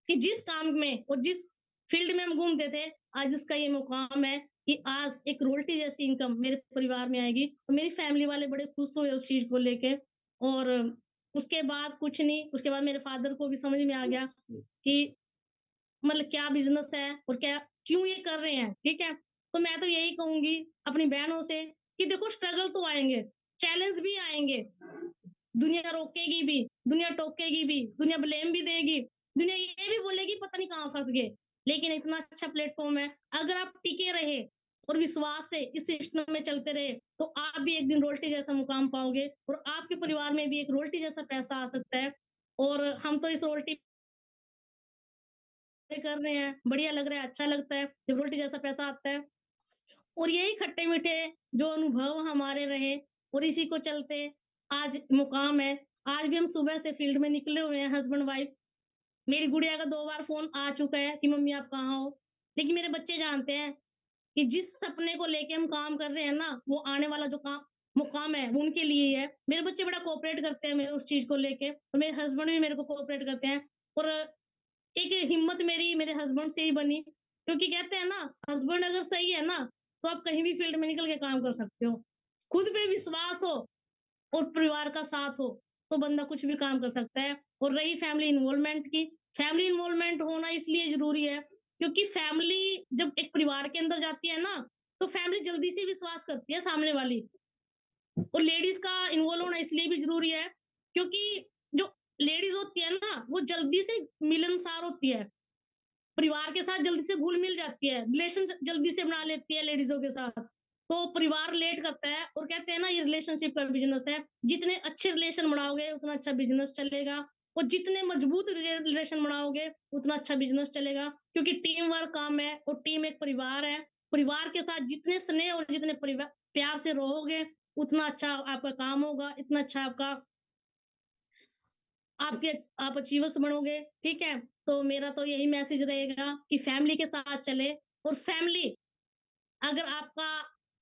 कि जिस काम में और जिस फील्ड में हम घूमते थे, आज उसका ये मुकाम है कि आज एक रोल्टी जैसी इनकम मेरे परिवार में आएगी। और मेरी फैमिली वाले बड़े खुश हुए उस चीज को लेके। और उसके बाद कुछ नहीं, उसके बाद मेरे फादर को भी समझ में आ गया कि मतलब क्या बिजनेस है और क्या क्यों ये कर रहे हैं, ठीक है। तो मैं तो यही कहूंगी अपनी बहनों से कि देखो, स्ट्रगल तो आएंगे, चैलेंज भी आएंगे, दुनिया रोकेगी भी, दुनिया टोकेगी भी, दुनिया ब्लेम भी देगी, दुनिया ये भी बोलेगी पता नहीं कहाँ फंस गए। लेकिन इतना अच्छा प्लेटफॉर्म है, अगर आप टिके रहे और विश्वास से इस सिस्टम में चलते रहे, तो आप भी एक दिन रोल्टी जैसा मुकाम पाओगे, और आपके परिवार में भी एक रोल्टी जैसा पैसा आ सकता है। और हम तो इस रोल्टी कर रहे हैं, बढ़िया लग रहा है, अच्छा लगता है जब रोल्टी जैसा पैसा आता है। और यही खट्टे मीठे जो अनुभव हमारे रहे, और इसी को चलते आज मुकाम है। आज भी हम सुबह से फील्ड में निकले हुए हैं, हस्बैंड वाइफ। मेरी गुड़िया का 2 बार फोन आ चुका है कि मम्मी आप कहाँ हो। लेकिन मेरे बच्चे जानते हैं कि जिस सपने को लेके हम काम कर रहे हैं ना, वो आने वाला जो काम मुकाम है वो उनके लिए ही है। मेरे बच्चे बड़ा कोऑपरेट करते हैं मेरे उस चीज को लेके, और मेरे हस्बैंड भी मेरे को कोऑपरेट करते हैं। और एक हिम्मत मेरी मेरे हस्बैंड से ही बनी, क्योंकि कहते हैं ना, हस्बैंड अगर सही है ना, तो आप कहीं भी फील्ड में निकल के काम कर सकते हो। खुद पे विश्वास हो और परिवार का साथ हो, तो बंदा कुछ भी काम कर सकता है। और रही फैमिली इन्वॉल्वमेंट की, फैमिली इन्वॉल्वमेंट होना इसलिए जरूरी है क्योंकि फैमिली जब एक परिवार के अंदर जाती है ना, तो फैमिली जल्दी से विश्वास करती है सामने वाली। और लेडीज का इन्वॉल्व होना इसलिए भी जरूरी है क्योंकि जो लेडीज होती है ना, वो जल्दी से मिलनसार होती है, परिवार के साथ जल्दी से घुल मिल जाती है, रिलेशन जल्दी से बना लेती है लेडीजों के साथ। तो परिवार रिलेट करता है, और कहते हैं ना, ये रिलेशनशिप का बिजनेस है, जितने अच्छे रिलेशन बनाओगे उतना अच्छा बिजनेस चलेगा, और जितने मजबूत रिलेशन बनाओगे उतना अच्छा बिजनेस चलेगा, क्योंकि टीम वर्क काम है, और टीम एक परिवार है। परिवार के साथ जितने स्नेह और जितने प्यार से रहोगे, उतना अच्छा आपका काम होगा, इतना अच्छा आप अचीवर्स बनोगे, ठीक है। तो मेरा तो यही मैसेज रहेगा कि फैमिली के साथ चले, और फैमिली अगर आपका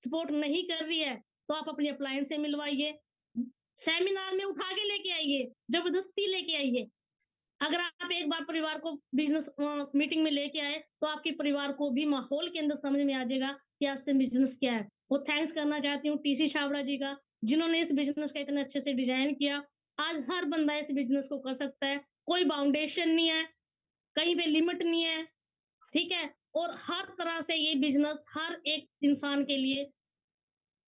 सपोर्ट नहीं कर रही है, तो आप अपनी अपलायंस से मिलवाइए, सेमिनार में उठा के लेके आइए, जबरदस्ती लेके आइए। अगर आप एक बार परिवार को बिजनेस मीटिंग में लेके आए, तो आपके परिवार को भी माहौल के अंदर समझ में आ जाएगा कि आपसे बिजनेस क्या है। वो थैंक्स करना चाहती हूँ टीसी छाबड़ा जी का, जिन्होंने इस बिजनेस का इतने अच्छे से डिजाइन किया। आज हर बंदा इस बिजनेस को कर सकता है, कोई बाउंडेशन नहीं है, कहीं पे लिमिट नहीं है, ठीक है। और हर तरह से ये बिजनेस हर एक इंसान के लिए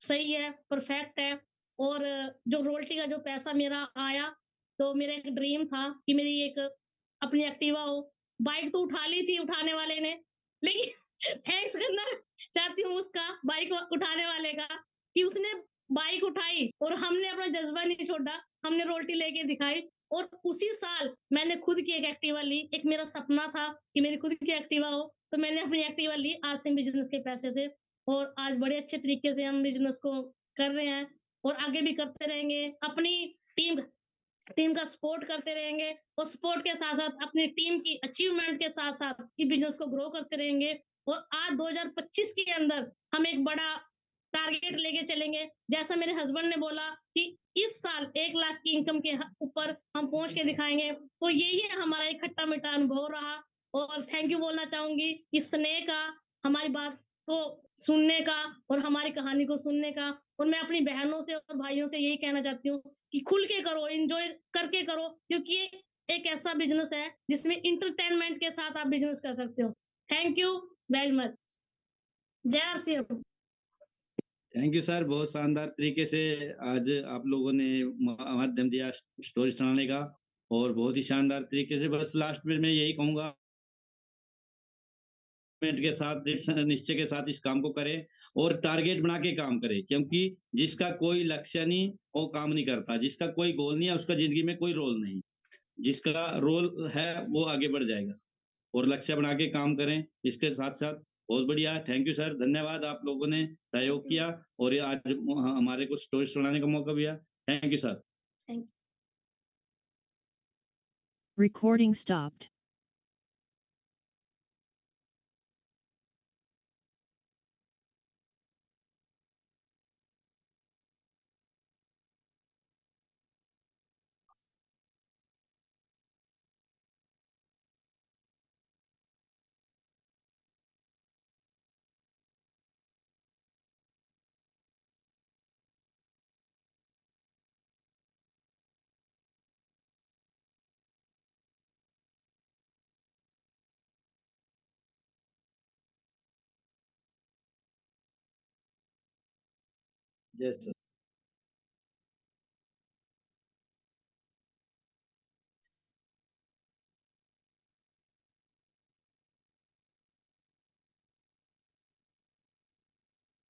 सही है, परफेक्ट है। और जो रॉयल्टी का जो पैसा मेरा आया, तो मेरा एक ड्रीम था कि मेरी एक अपनी एक्टिवा हो। बाइक तो उठा ली थी उठाने वाले ने, लेकिन थैंक्स करना चाहती हूँ उसका, बाइक उठाने वाले का, कि उसने बाइक उठाई और हमने अपना जज़्बा नहीं छोड़ा, हमने रॉयल्टी लेके दिखाई। और उसी साल मैंने खुद की एक एक्टिवा ली। एक मेरा सपना था कि मेरी खुद की एक्टिवा हो, तो मैंने अपनी एक्टिवा ली आरसिंह बिज़नेस के पैसे से। और आज बड़े अच्छे तरीके से हम बिज़नेस को कर रहे हैं और आगे भी करते रहेंगे। अपनी टीम टीम का सपोर्ट करते रहेंगे और सपोर्ट के साथ-साथ अपनी टीम की अचीवमेंट के साथ-साथ ये बिज़नेस को ग्रो करते रहेंगे। और आज 2025 के अंदर हम एक बड़ा टारगेट लेके चलेंगे। जैसा मेरे हस्बैंड ने बोला कि इस साल 1 लाख की इनकम के ऊपर हम पहुँच के दिखाएँगे। तो यही है हमारा एक खट्टा-मीठा अनुभव रहा। और थैंक यू बोलना चाहूँगी इस स्नेह का, हमारी बात को सुनने का और हमारी कहानी को सुनने का। और मैं अपनी बहनों से और भाइयों से यही कहना चाहती हूँ कि खुल के करो, एन्जॉय करके करो, क्योंकि ये एक ऐसा बिज़नेस है जिसमें एंटरटेनमेंट के साथ आप बिज़नेस कर सकते हो। Thank you very much. जय आरसीएम। थैंक यू सर, बहुत शानदार तरीके से आज आप लोगों ने माध्यम दिया स्टोरी सुनाने का, और बहुत ही शानदार तरीके से। बस लास्ट में मैं यही कहूंगा के साथ, निश्चय के साथ इस काम को करें और टारगेट बना के काम करें, क्योंकि जिसका कोई लक्ष्य नहीं वो काम नहीं करता, जिसका कोई गोल नहीं है उसका जिंदगी में कोई रोल नहीं, जिसका रोल है वो आगे बढ़ जाएगा। और लक्ष्य बना के काम करें इसके साथ साथ। बहुत बढ़िया, थैंक यू सर, धन्यवाद, आप लोगों ने सहयोग किया और ये आज हमारे को स्टोरी सुनाने का मौका दिया। Thank you sir. Recording stopped. Yes sir.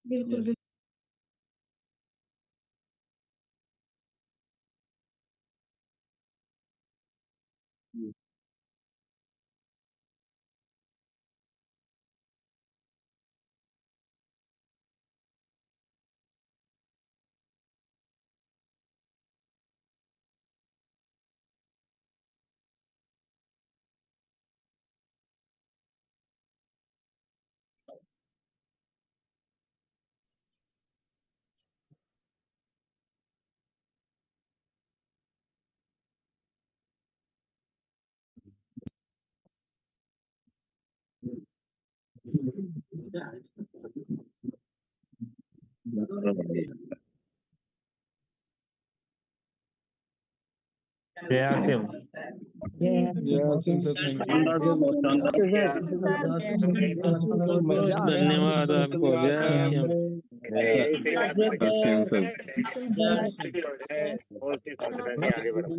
बिल्कुल, Yes. बिल्कुल। जय आरसीएम। शानदार से बहुत शानदार। धन्यवाद आपको। जय आरसीएम। आगे बढ़ो।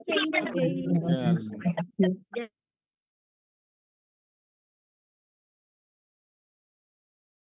चली गई।